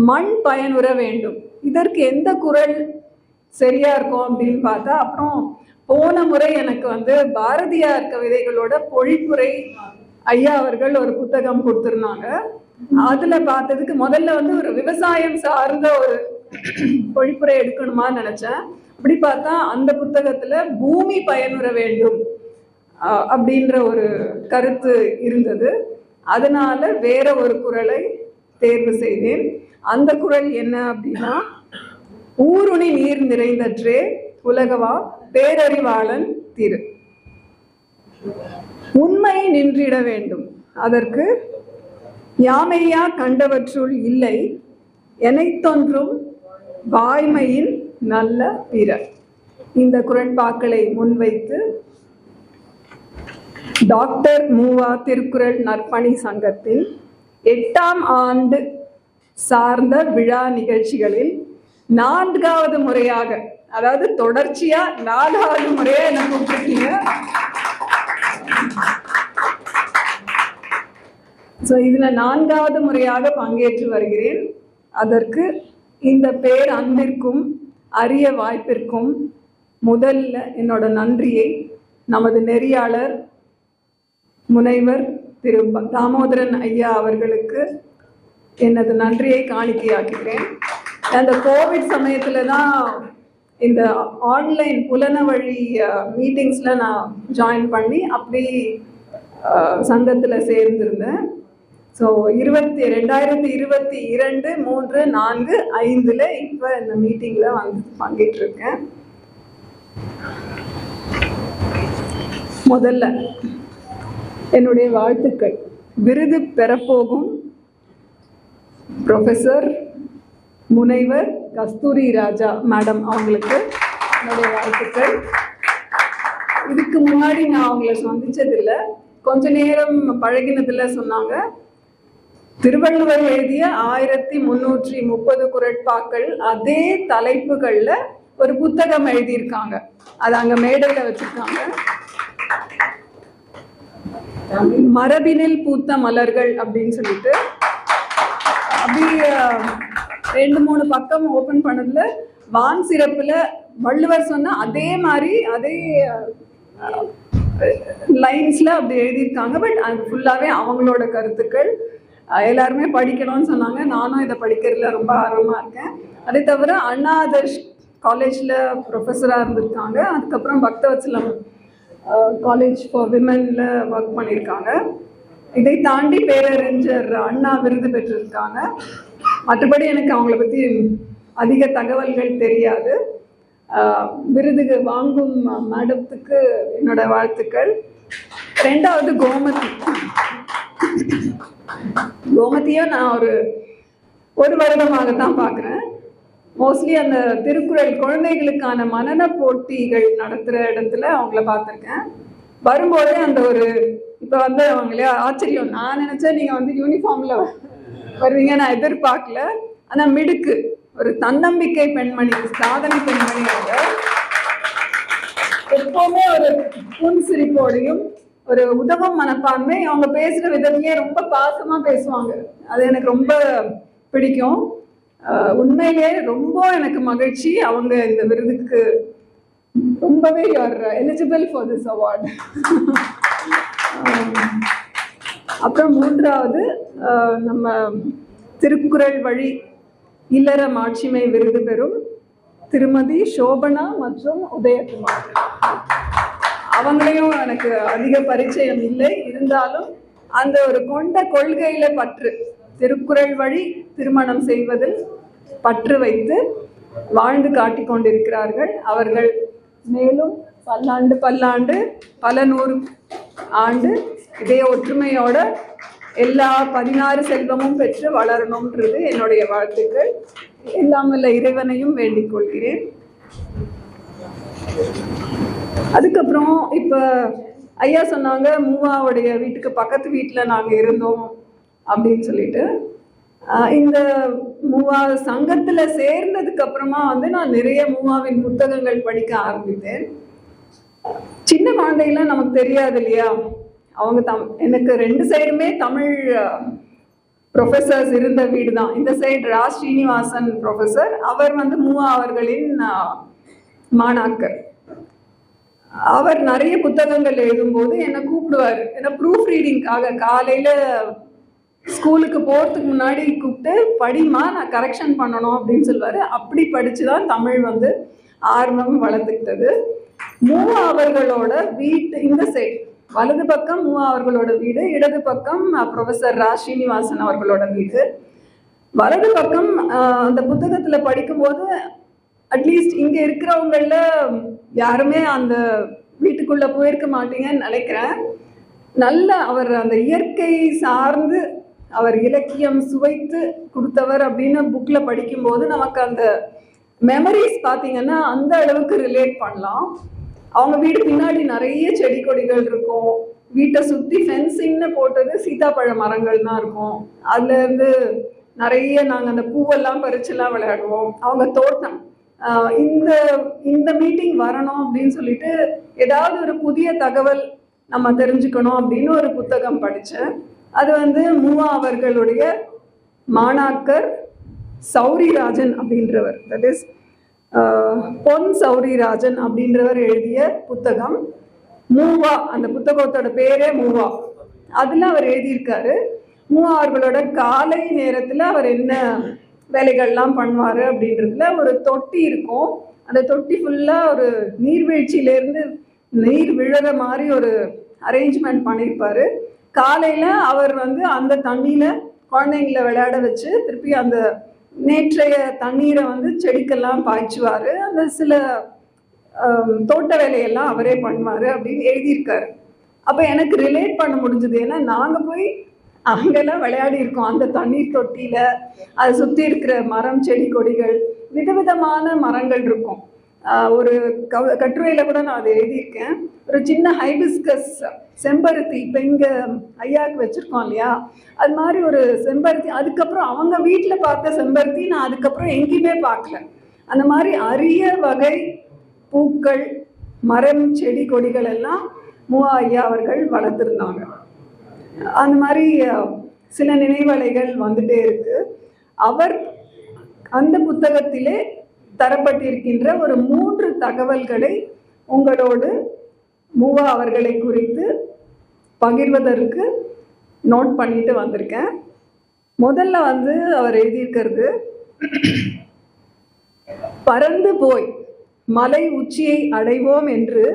மண் பயனுற வேண்டும். இதற்கு எந்த குறள் சரியா இருக்கும் அப்படின்னு பார்த்தா, அப்புறம் போன முறை எனக்கு பாரதியார் கவிதைகளோட பொழிப்புரை ஐயா அவர்கள் ஒரு புத்தகம் கொடுத்திருந்தாங்க. அதுல பார்த்ததுக்கு முதல்ல ஒரு விவசாயம் சார்ந்த ஒரு பொழிப்புரை எடுக்கணுமான்னு நினைச்சேன். அப்படி பார்த்தா அந்த புத்தகத்துல பூமி பயனுற வேண்டும் அப்படின்ற ஒரு கருத்து இருந்தது. அதனால வேற ஒரு குறளை தேர்வு செய்தேன். அந்த குறள் என்ன அப்படின்னா, ஊருணி நீர் நிறைந்தற்றே உலகவா பேரறிவாளன் திரு. உண்மை நின்றிட வேண்டும். அதற்கு யாமையா கண்டவற்றுள் இல்லை எனைத்தொன்றும் வாய்மையின் நல்ல பிற. இந்த குறட்பாக்களை முன்வைத்து டாக்டர் மூவா திருக்குறள் நற்பணி சங்கத்தின் 8ஆம் ஆண்டு சார்ந்த விழா நிகழ்ச்சிகளில் 4வது முறையாக, அதாவது தொடர்ச்சியா 4வது முறையா என்ன கூப்பிட்டுருக்கீங்க. இதுல 4வது முறையாக பங்கேற்று வருகிறேன். அதற்கு இந்த பேர் அன்பிற்கும் அரிய வாய்ப்பிற்கும் முதல்ல என்னோட நன்றியை நமது நெறியாளர் முனைவர் திரு தாமோதரன் ஐயா அவர்களுக்கு எனது நன்றியை காணிக்கையாக்குகிறேன். அந்த கோவிட் சமயத்துல தான் இந்த ஆன்லைன் புலன வழி மீட்டிங்ஸ்ல நான் ஜாயின் பண்ணி அப்படி சங்கத்தில் சேர்ந்திருந்தேன். ஸோ 2022, 3, 4, 5 இப்போ இந்த மீட்டிங்கில் பங்கேற்றிருக்கேன். முதல்ல என்னுடைய வாழ்த்துக்கள் விருது பெறப்போகும் ப்ரொஃபஸர் முனைவர் கஸ்தூரி ராஜா மேடம் அவங்களுக்கு என்னுடைய வாழ்த்துக்கள். இதுக்கு முன்னாடி நான் அவங்கள சந்திச்சதில்லை. கொஞ்ச நேரம் பழகினதுல சொன்னாங்க, திருவள்ளுவர் எழுதிய 1330 குறட்பாக்கள் அதே தலைப்புகள்ல ஒரு புத்தகம் எழுதியிருக்காங்க. அது அங்க மேடையில வச்சிருக்காங்க. மரபினில் பூத்த மலர்கள் அப்படின்னு சொல்லிட்டு அப்படி 2-3 பக்கம் ஓபன் பண்ணதுல வான் சிறப்புல வள்ளுவர் சொன்ன அதே மாதிரி அதே லைன்ஸ்ல அப்படி எழுதியிருக்காங்க. பட் அது ஃபுல்லாவே அவங்களோட கருத்துக்கள். எல்லாருமே படிக்கணும்னு சொன்னாங்க. நானும் இதை படிக்கிறதுல ரொம்ப ஆர்வமா இருக்கேன். அதே தவிர அண்ணா ஆதர்ஷ் காலேஜ்ல ப்ரொஃபஸரா இருந்திருக்காங்க. அதுக்கப்புறம் பக்தவத்சலம் காலேஜ் ஃபார் விமென்ல ஒர்க் பண்ணியிருக்காங்க. இதை தாண்டி பேரறிஞர் அண்ணா விருது பெற்றிருக்காங்க. மற்றபடி எனக்கு அவங்கள பத்தி அதிக தகவல்கள் தெரியாது. விருதுக்கு வாங்கும் மேடத்துக்கு என்னோட வாழ்த்துக்கள். 2வது கோமதி. கோமதியை நான் ஒரு வருடமாகத்தான் பார்க்குறேன். மோஸ்ட்லி அந்த திருக்குறள் குழந்தைகளுக்கான மனன போட்டிகள் நடத்துகிற இடத்துல அவங்கள பார்த்துருக்கேன். வரும்போதே அந்த இப்போ அவங்களே ஆச்சரியம். நான் நினச்சேன் நீங்கள் யூனிஃபார்மில் வருவீங்க, நான் எதிர்பார்க்கல. ஆனால் மிடுக்கு, ஒரு தன்னம்பிக்கை பெண்மணி, சாதனை பெண்மணி. அவங்க எப்பவுமே ஒரு புன்சிரிப்போடையும் ஒரு உதவும் மனப்பான்மை. அவங்க பேசுற விதத்திலேயே ரொம்ப பாசமா பேசுவாங்க. அது எனக்கு ரொம்ப பிடிக்கும். உண்மையிலே ரொம்ப எனக்கு மகிழ்ச்சி. அவங்க இந்த விருதுக்கு ரொம்பவே you are eligible for this award. அப்புறம் 3வது நம்ம திருக்குறள் வழி இல்லற மாட்சிமை விருது பெறும் திருமதி சோபனா மற்றும் உதயகுமார். அவங்களையும் எனக்கு அதிக பரிச்சயம் இல்லை. இருந்தாலும் அந்த ஒரு கொண்ட கொள்கையில பற்று, திருக்குறள் வழி திருமணம் செய்வதில் பற்று வைத்து வாழ்ந்து காட்டிக் கொண்டிருக்கிறார்கள். அவர்கள் மேலும் பல்லாண்டு பல்லாண்டு பல 100 ஆண்டு இதே ஒற்றுமையோட எல்லா 16 செல்வமும் பெற்று வளரணும்ன்றது என்னுடைய வாழ்த்துக்கள். எல்லாம் வல்ல இறைவனையும் வேண்டிக் கொள்கிறேன். அதுக்கப்புறம் இப்போ ஐயா சொன்னாங்க, மூவாவுடைய வீட்டுக்கு பக்கத்து வீட்டில் நாங்கள் இருந்தோம் அப்படின்னு சொல்லிட்டு. இந்த மூவா சங்கத்தில் சேர்ந்ததுக்கு அப்புறமா நான் நிறைய மூவாவின் புத்தகங்கள் படிக்க ஆரம்பித்தேன். சின்ன குழந்தைகள்லாம் நமக்கு தெரியாது இல்லையா, அவங்க எனக்கு 2 சைடுமே தமிழ் ப்ரொஃபஸர்ஸ் இருந்த வீடு தான். இந்த சைடு ரா ஸ்ரீனிவாசன் ப்ரொஃபஸர், அவர் வந்து மூவா அவர்களின் மாணாக்கர். அவர் நிறைய புத்தகங்கள் எழுதும்போது என்னை கூப்பிடுவார். ஏன்னா ப்ரூஃப் ரீடிங்காக காலையில் ஸ்கூலுக்கு போகிறதுக்கு முன்னாடி கூப்பிட்டு படிமா நான் கரெக்ஷன் பண்ணணும் அப்படின்னு சொல்லுவார். அப்படி படித்து தான் தமிழ் வந்து ஆர்வம் வளர்த்துக்கிட்டது. மூவா அவர்களோட வீட்டு இந்த சைடு வலது பக்கம் மூவா அவர்களோட வீடு, இடது பக்கம் ப்ரொஃபஸர் ரா ஸ்ரீனிவாசன் அவர்களோட வீடு. வலது பக்கம் அந்த புத்தகத்தில் படிக்கும்போது அட்லீஸ்ட் இங்கே இருக்கிறவங்கள யாருமே அந்த வீட்டுக்குள்ளே போயிருக்க மாட்டீங்கன்னு நினைக்கிறேன். நல்ல அவர் அந்த இயற்கை சார்ந்து அவர் இலக்கியம் சுவைத்து கொடுத்தவர் அப்படின்னு புக்கில் படிக்கும்போது நமக்கு அந்த மெமரிஸ் பார்த்தீங்கன்னா அந்த அளவுக்கு ரிலேட் பண்ணலாம். அவங்க வீடு பின்னாடி நிறைய செடி கொடிகள் இருக்கும். வீட்டை சுற்றி ஃபென்சிங்னு போட்டது சீதாப்பழ மரங்கள் தான் இருக்கும். அதுலேருந்து நிறைய நாங்கள் அந்த பூவெல்லாம் பறிச்சுலாம் விளையாடுவோம். அவங்க தோட்டம் இந்த மீட்டிங் வரணும் அப்படின்னு சொல்லிட்டு ஏதாவது ஒரு புதிய தகவல் நம்ம தெரிஞ்சுக்கணும் அப்படின்னு ஒரு புத்தகம் படித்தேன். அது வந்து மூவா அவர்களுடைய மாணாக்கர் சௌரிராஜன் அப்படின்றவர், தட் இஸ் பொன் சௌரிராஜன் அப்படின்றவர் எழுதிய புத்தகம் மூவா. அந்த புத்தகத்தோட பேரே மூவா. அதில் அவர் எழுதியிருக்காரு மூவா அவர்களோட காலை நேரத்தில் அவர் என்ன வேலைகள்லாம் பண்ணுவார் அப்படின்றதுல ஒரு தொட்டி இருக்கும். அந்த தொட்டி ஃபுல்லாக ஒரு நீர்வீழ்ச்சியிலேருந்து நீர் விழுற மாதிரி ஒரு அரேஞ்ச்மெண்ட் பண்ணியிருப்பார். காலையில் அவர் வந்து அந்த தண்ணியில் குழந்தைங்கள விளையாட வச்சு திருப்பி அந்த நேற்றைய தண்ணீரை வந்து செடிக்கெல்லாம் பாய்ச்சுவார். அந்த சில தோட்ட வேலையெல்லாம் அவரே பண்ணுவார் அப்படின்னு எழுதியிருக்காரு. அப்போ எனக்கு ரிலேட் பண்ண முடிஞ்சது. ஏன்னா நாங்கள் போய் அங்கெல்லாம் விளையாடி இருக்கோம் அந்த தண்ணீர் தொட்டியில். அதை சுற்றி இருக்கிற மரம் செடி கொடிகள் விதவிதமான மரங்கள் இருக்கும். ஒரு கட்டுரையில் கூட நான் அதை எழுதியிருக்கேன். ஒரு சின்ன ஹைபிஸ்கஸ் செம்பருத்தி இப்போ இங்கே ஐயாவுக்கு வச்சுருக்கோம் இல்லையா, அது மாதிரி ஒரு செம்பருத்தி. அதுக்கப்புறம் அவங்க வீட்டில் பார்த்த செம்பருத்தி நான் அதுக்கப்புறம் எங்கேயுமே பார்க்கல. அந்த மாதிரி அரிய வகை பூக்கள் மரம் செடி கொடிகள் எல்லாம் மூவா ஐயா அவர்கள் வளர்த்துருந்தாங்க. அந்த மாதிரி சில நினைவலைகள் வந்துட்டே இருக்கு. அவர் அந்த புத்தகத்திலே தரப்பட்டிருக்கின்ற ஒரு 3 தகவல்களை உங்களோடு மூவா அவர்களை குறித்து பகிர்வதற்கு நோட் பண்ணிட்டு வந்திருக்கேன். முதல்ல வந்து அவர் எழுதியிருக்கிறது, பறந்து போய் மலை உச்சியை அடைவோம் என்று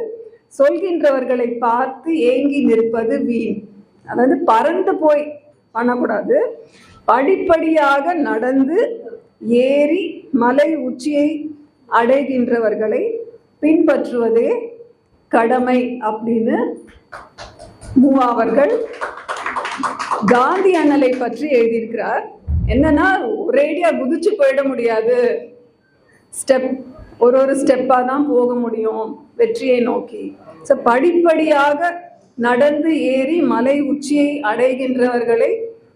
சொல்கின்றவர்களை பார்த்து ஏங்கி நிற்பது வீண். அதாவது பறந்து போய் பண்ணக்கூடாது, படிப்படியாக நடந்து ஏறி மலை உச்சியை அடைகின்றவர்களை பின்பற்றுவதே கடமை அப்படின்னு மூவா அவர்கள் காந்தி அண்ணலை பற்றி எழுதியிருக்கிறார். என்னன்னா ஒரேடியா குதிச்சு போயிட முடியாது, ஒரு ஸ்டெப்பாக தான் போக முடியும் வெற்றியை நோக்கி. ஸோ படிப்படியாக நடந்து ஏறி மலை உச்சியை அடைகின்றவர்களை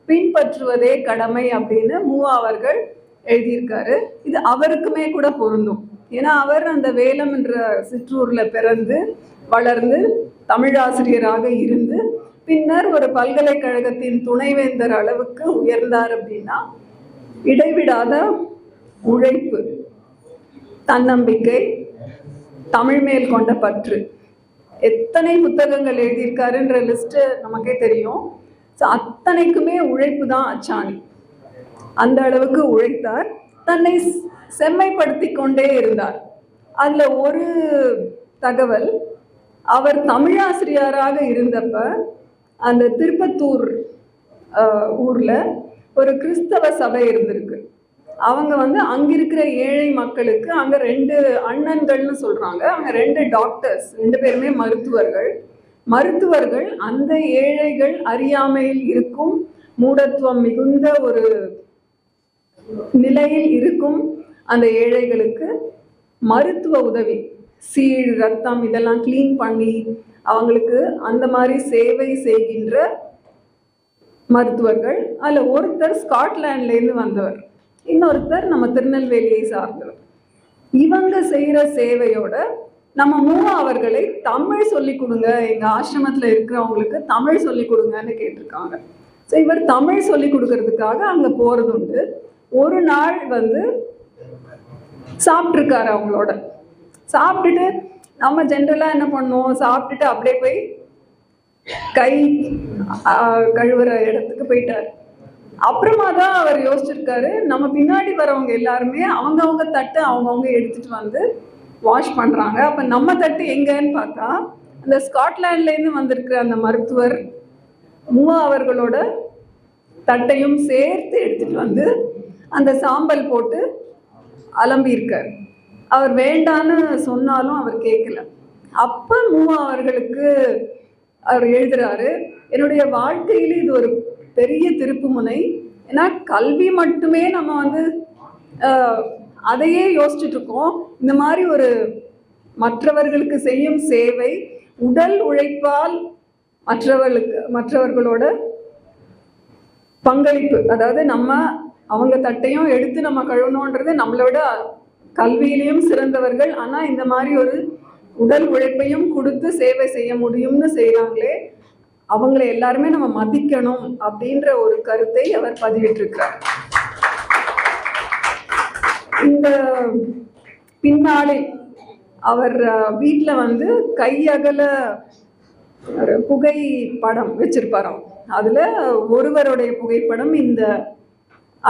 பின்பற்றுவதே கடமை அப்படின்னு மூவா அவர்கள் எழுதியிருக்காரு. இது அவருக்குமே கூட பொருந்தும். ஏன்னா அவர் அந்த வேலம் என்ற சிற்றூரில் பிறந்து வளர்ந்து தமிழாசிரியராக இருந்து பின்னர் ஒரு பல்கலைக்கழகத்தின் துணைவேந்தர் அளவுக்கு உயர்ந்தார். அப்படின்னா இடைவிடாத உழைப்பு, தன்னம்பிக்கை, தமிழ் மேல் கொண்ட பற்று. எத்தனை புத்தகங்கள் எழுதியிருக்காருன்ற லிஸ்ட்டு நமக்கே தெரியும். ஸோ அத்தனைக்குமே உழைப்பு தான் அச்சாணி. அந்த அளவுக்கு உழைத்தார், தன்னை செம்மைப்படுத்தி கொண்டே இருந்தார். அதில் ஒரு தகவல், அவர் தமிழாசிரியராக இருந்தப்ப அந்த திருப்பத்தூர் ஊரில் ஒரு கிறிஸ்தவ சபை இருந்திருக்கு. அவங்க வந்து அங்கிருக்கிற ஏழை மக்களுக்கு, அங்கே 2 அண்ணன்கள்னு சொல்கிறாங்க, அவங்க 2 டாக்டர்ஸ், 2 பேருமே மருத்துவர்கள் அந்த ஏழைகள் அறியாமையில் இருக்கும், மூடத்துவம் மிகுந்த ஒரு நிலையில் இருக்கும் அந்த ஏழைகளுக்கு மருத்துவ உதவி, சீழ் ரத்தம் இதெல்லாம் கிளீன் பண்ணி அவங்களுக்கு அந்த மாதிரி சேவை செய்கின்ற மருத்துவர்கள். அதில் ஒருத்தர் ஸ்காட்லாண்ட்லேருந்து வந்தவர், இன்னொருத்தர் நம்ம திருநெல்வேலியை சார்ந்தவர். இவங்க செய்கிற சேவையோட நம்ம மூவா அவர்களை தமிழ் சொல்லி கொடுங்க, எங்க ஆசிரமத்துல இருக்கிறவங்களுக்கு தமிழ் சொல்லி கொடுங்கன்னு கேட்டிருக்காங்க. ஸோ இவர் தமிழ் சொல்லி கொடுக்கறதுக்காக அங்க போறது உண்டு. ஒரு நாள் சாப்பிட்ருக்காரு அவங்களோட. சாப்பிட்டுட்டு நம்ம ஜென்ரலா என்ன பண்ணுவோம், சாப்பிட்டுட்டு அப்படியே போய் கை கழுவுற இடத்துக்கு போயிட்டாரு. அப்புறமா தான் அவர் யோசிச்சிருக்காரு, நம்ம பின்னாடி வரவங்க எல்லாருமே அவங்கவுங்க தட்டு அவங்கவுங்க எடுத்துட்டு வந்து வாஷ் பண்றாங்க. அப்ப நம்ம தட்டு எங்கன்னு பார்த்தா அந்த ஸ்காட்லாண்ட்ல இருந்து வந்திருக்கிற அந்த மருத்துவர் மூவா அவர்களோட தட்டையும் சேர்த்து எடுத்துட்டு வந்து அந்த சாம்பல் போட்டு அலம்பியிருக்கார். அவர் வேண்டான்னு சொன்னாலும் அவர் கேட்கல. அப்ப மூவா அவர்களுக்கு அவர் எழுதுறாரு, என்னுடைய வாழ்க்கையில இது ஒரு பெரிய திருப்பு முனை. ஏன்னா கல்வி மட்டுமே நம்ம அதையே யோசிச்சுட்டு இருக்கோம். இந்த மாதிரி ஒரு மற்றவர்களுக்கு செய்யும் சேவை, உடல் உழைப்பால் மற்றவர்களோட பங்களிப்பு, அதாவது அவங்க தட்டையும் எடுத்து நம்ம கழுவணுன்றது நம்மளை விட கல்வியிலையும் சிறந்தவர்கள். ஆனா இந்த மாதிரி ஒரு உடல் உழைப்பையும் கொடுத்து சேவை செய்ய முடியும்னு செய்யறாங்களே, அவங்களை எல்லாருமே நம்ம மதிக்கணும் அப்படின்ற ஒரு கருத்தை அவர் பதிவிட்டிருக்கிறார். இந்த பின்னாளில் அவர் வீட்டில் கையகல ஒரு புகைப்படம் வச்சிருப்பாராம். அதுல ஒருவருடைய புகைப்படம் இந்த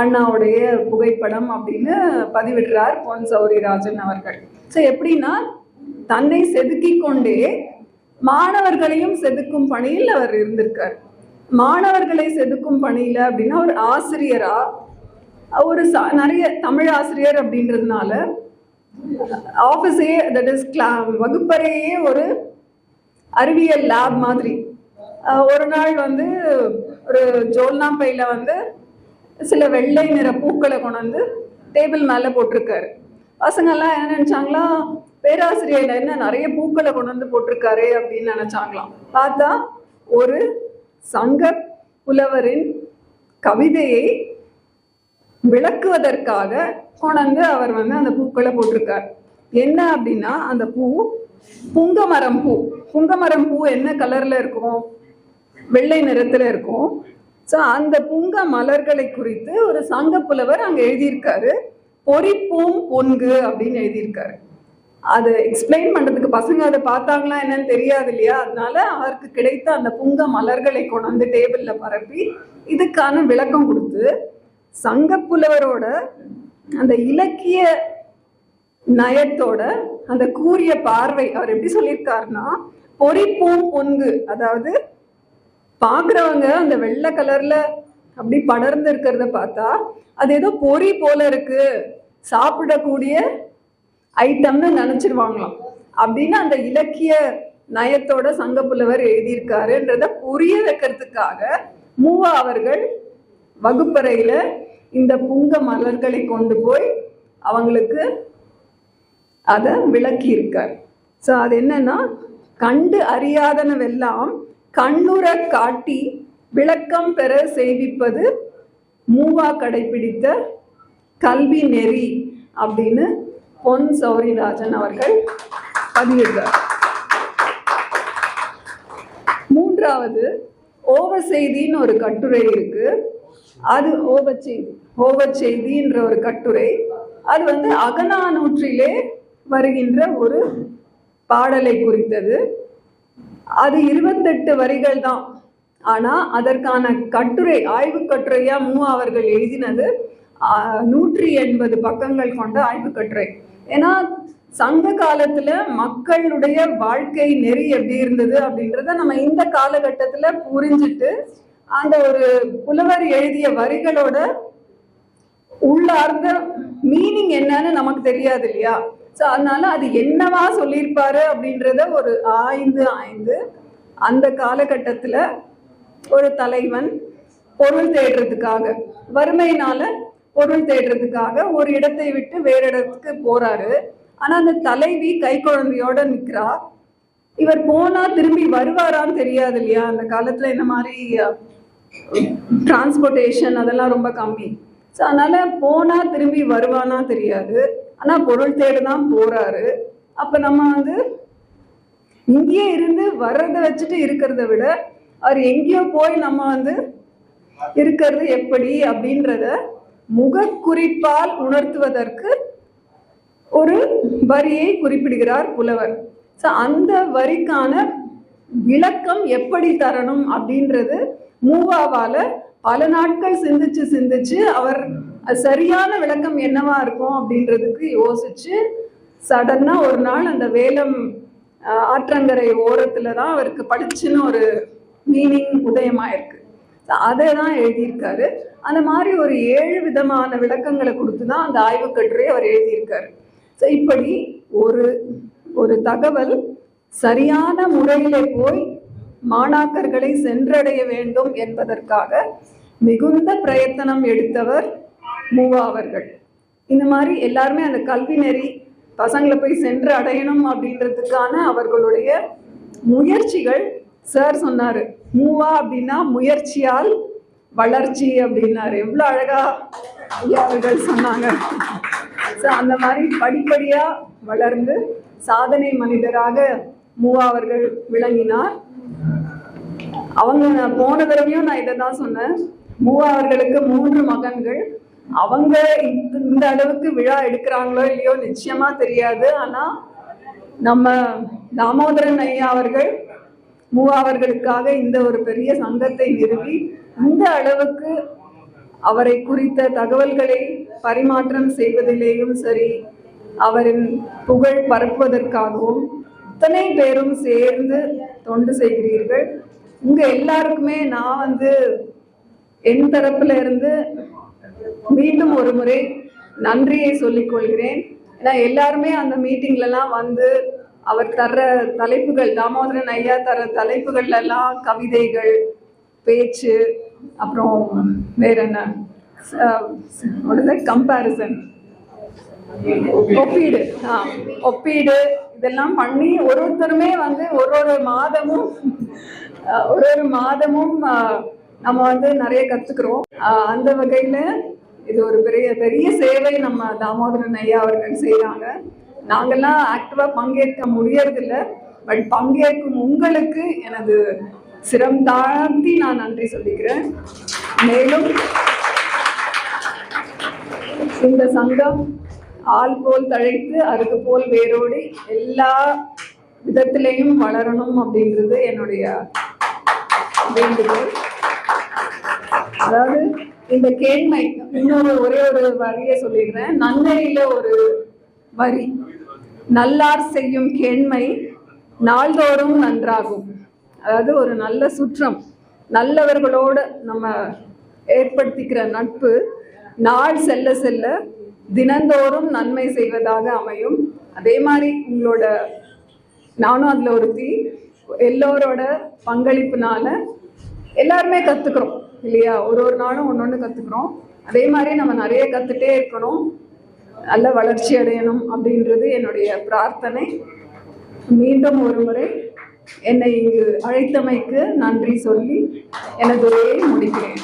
அண்ணாவுடைய புகைப்படம் அப்படின்னு பதிவிடுறார் பொன் சௌரிராஜன் அவர்கள். ஸோ எப்படின்னா, தன்னை செதுக்கி கொண்டே மாணவர்களையும் செதுக்கும் பணியில் அவர் இருந்திருக்கார். மாணவர்களை செதுக்கும் பணியில அப்படின்னா ஒரு ஆசிரியரா, ஒரு நிறைய தமிழ் ஆசிரியர் அப்படின்றதுனால ஆஃபீஸே, தட் இஸ் வகுப்பறையே ஒரு அறிவியல் லேப் மாதிரி. ஒரு நாள் ஒரு ஜோல்னா பையில சில வெள்ளை நிற பூக்களை கொண்டு டேபிள் மேல போட்டிருக்காரு. பசங்கள்லாம் என்ன நினைச்சாங்களா, பேராசிரியர் என்ன நிறைய பூக்களை கொண்டு போட்டிருக்காரு அப்படின்னு நினைச்சாங்களாம். பார்த்தா ஒரு சங்க புலவரின் கவிதையை விளக்குவதற்காக கொண்டு அவர் அந்த பூக்களை போட்டிருக்கார். என்ன அப்படின்னா, அந்த பூ புங்கமரம் பூ. புங்கமரம் பூ என்ன கலர்ல இருக்கும், வெள்ளை நிறத்துல இருக்கும். ஸோ அந்த புங்க மலர்களை குறித்து ஒரு சங்க புலவர் அங்க எழுதியிருக்காரு, பொறிப்பூம் பொன்கு அப்படின்னு எழுதியிருக்காரு. அதை எக்ஸ்பிளைன் பண்றதுக்கு பசங்க அதை பார்த்தாங்களா என்னன்னு தெரியாது இல்லையா, அதனால அவருக்கு கிடைத்த அந்த புங்க மலர்களை கொண்டு டேபிள்ல பரப்பி இதுக்கான விளக்கம் கொடுத்து, சங்க புலவரோட அந்த இலக்கிய நயத்தோட அந்த கூரிய பார்வை அவர் எப்படி சொல்லியிருக்காருன்னா, பொறிப்பூம் பொன்கு, அதாவது பாக்குறவங்க அந்த வெள்ளை கலர்ல அப்படி படர்ந்து இருக்கிறத பார்த்தா அது ஏதோ பொறி போல இருக்கு, சாப்பிடக்கூடிய ஐட்டம்னு நினைச்சிருவாங்களாம் அப்படின்னு அந்த இலக்கிய நயத்தோட சங்க புலவர் எழுதியிருக்காருன்றத புரிய வைக்கிறதுக்காக மூவா அவர்கள் வகுப்பறையில இந்த புங்க மலர்களை கொண்டு போய் அவங்களுக்கு அதை விளக்கி இருக்கார். ஸோ அது என்னன்னா, கண்டு அறியாதனவெல்லாம் கண்ணுற காட்டி விளக்கம் பெற செய்விப்பது மூவா கடைபிடித்த கல்வி நெறி அப்படின்னு பொன் சௌரிராஜன் அவர்கள் பதிவிடுறார். மூன்றாவது ஓவச்செய்தின்னு ஒரு கட்டுரை இருக்கு. அது ஓவச்செய்தின்ற ஒரு கட்டுரை. அது அகநானூற்றிலே வருகின்ற ஒரு பாடலை குறித்தது. அது 28 வரிகள் தான். ஆனா அதற்கான கட்டுரை, ஆய்வு கட்டுரையா மூவா அவர்கள் எழுதினது 180 பக்கங்கள் கொண்ட ஆய்வு கட்டுரை. ஏன்னா சங்க காலத்துல மக்களுடைய வாழ்க்கை நெறி எப்படி இருந்தது அப்படின்றத நம்ம இந்த காலகட்டத்துல புரிஞ்சுட்டு, அந்த ஒரு புலவர் எழுதிய வரிகளோட உள்ளார்ந்த மீனிங் என்னன்னு நமக்கு தெரியாது இல்லையா. ஸோ அதனால அது என்னவா சொல்லியிருப்பாரு அப்படின்றத ஒரு ஆய்ந்து அந்த காலகட்டத்துல ஒரு தலைவன் பொருள் தேடுறதுக்காக, வறுமையினால பொருள் தேடுறதுக்காக ஒரு இடத்தை விட்டு வேற இடத்துக்கு போறாரு. ஆனா அந்த தலைவி கை குழந்தையோட நிக்கிறா. இவர் போனா திரும்பி வருவாரான்னு தெரியாது இல்லையா. அந்த காலத்துல இந்த மாதிரி டிரான்ஸ்போர்டேஷன் அதெல்லாம் ரொம்ப கம்மி. ஸோ அதனால போனா திரும்பி வருவானா தெரியாது. ஆனா பொருள் தேடுதான் போறாரு. அப்ப நம்ம வந்து இங்கேயே இருந்து வர்றதை வச்சுட்டு இருக்கிறத விட அவர் எங்கேயோ போய் நம்ம வந்து இருக்கிறது எப்படி அப்படின்றத முகக்குறிப்பால் உணர்த்துவதற்கு ஒரு வரியை குறிப்பிடுகிறார் புலவர். அந்த வரிக்கான விளக்கம் எப்படி தரணும் அப்படின்றது மூவாவால பல நாட்கள் சிந்திச்சு அவர் சரியான விளக்கம் என்னவா இருக்கும் அப்படின்றதுக்கு யோசிச்சு சடனா ஒரு நாள் அந்த வேலம் ஆற்றங்கரை ஓரத்துல தான் அவருக்கு படிச்சுன்னு ஒரு மீனிங் உதயமாயிருக்கு. அதை தான் எழுதியிருக்காரு. அந்த மாதிரி ஒரு 7 விதமான விளக்கங்களை கொடுத்து தான் அந்த ஆய்வு கட்டுரை அவர் எழுதியிருக்காரு. இப்படி ஒரு தகவல் சரியான முறையிலே போய் மாணாக்கர்களை சென்றடைய வேண்டும் என்பதற்காக மிகுந்த பிரயத்தனம் எடுத்தவர் மூவா அவர்கள். இந்த மாதிரி எல்லாருமே அந்த கல்வி நெறி பசங்களை போய் சென்று அடையணும் அப்படின்றதுக்கான அவர்களுடைய முயற்சிகள். சார் சொன்னாரு, மூவா அப்படின்னா முயற்சியால் வளர்ச்சி அப்படின்னாரு. எவ்வளவு அழகா அவர்கள் சொன்னாங்க. அந்த மாதிரி படிப்படியா வளர்ந்து சாதனை மனிதராக மூவா அவர்கள் விளங்கினார். அவங்க போன தடவையும் நான் இதை தான் சொன்னேன். மூவா அவர்களுக்கு 3 மகன்கள். அவங்க இந்த அளவுக்கு விழா எடுக்கிறாங்களோ இல்லையோ நிச்சயமா தெரியாது. ஆனா நம்ம தாமோதரன் ஐயா அவர்கள் மூவா அவர்களுக்காக இந்த ஒரு பெரிய சங்கத்தை நிறுவி இந்த அளவுக்கு அவரை குறித்த தகவல்களை பரிமாற்றம் செய்வதிலேயும் சரி, அவரின் புகழ் பரப்புவதற்காகவும் இத்தனை பேரும் சேர்ந்து தொண்டு செய்கிறீர்கள். உங்க எல்லாருக்குமே நான் வந்து என் தரப்புல இருந்து மீண்டும் ஒரு முறை நன்றியை சொல்லிக் கொள்கிறேன். ஏன்னா எல்லாருமே அந்த மீட்டிங்லலாம் வந்து அவர் தர்ற தலைப்புகள், தாமோதரன் ஐயா தர்ற தலைப்புகள்ல எல்லாம் கவிதைகள், பேச்சு, அப்புறம் வேற என்ன கம்பேரிசன், ஒப்பீடு இதெல்லாம் பண்ணி ஒருத்தருமே வந்து ஒரு மாதமும் நம்ம வந்து நிறைய கத்துக்கிறோம். அந்த வகையில இது ஒரு பெரிய சேவை நம்ம தாமோதரன் ஐயா அவர்கள் செய்யறாங்க. நாங்கெல்லாம் ஆக்டிவா பங்கேற்க முடியறதில்லை. பட் பங்கேற்கும் உங்களுக்கு எனது சிரம் தாழ்த்தி நான் நன்றி சொல்லிக்கிறேன். மேலும் இந்த சங்கம் ஆள் போல் தழைத்து அறுக்கு போல் வேரோடி எல்லா விதத்திலையும் வளரணும் அப்படின்றது என்னுடைய வேண்டுகோள். அதாவது இந்த கேண்மை, ஒரே ஒரு வரியை சொல்லிடுறேன். நன்னெறியில ஒரு வரி, நல்லார் செய்யும் கேண்மை நாள்தோறும் நன்றாகும். அதாவது ஒரு நல்ல சுற்றம், நல்லவர்களோட நம்ம ஏற்படுத்திக்கிற நட்பு நாள் செல்ல செல்ல தினந்தோறும் நன்மை செய்வதாக அமையும். அதே மாதிரி உங்களோட, நானும் அதில் ஒருத்தி, எல்லோரோட பங்களிப்புனால எல்லாருமே கற்றுக்குறோம் இல்லையா? ஒரு நாளும் ஒன்று கற்றுக்குறோம். அதே மாதிரி நம்ம நிறைய கற்றுட்டே இருக்கணும், நல்ல வளர்ச்சி அடையணும் அப்படின்றது என்னுடைய பிரார்த்தனை. மீண்டும் ஒரு முறை என்னை இங்கு அழைத்தமைக்கு நன்றி சொல்லி எனது உரையை முடிக்கிறேன்.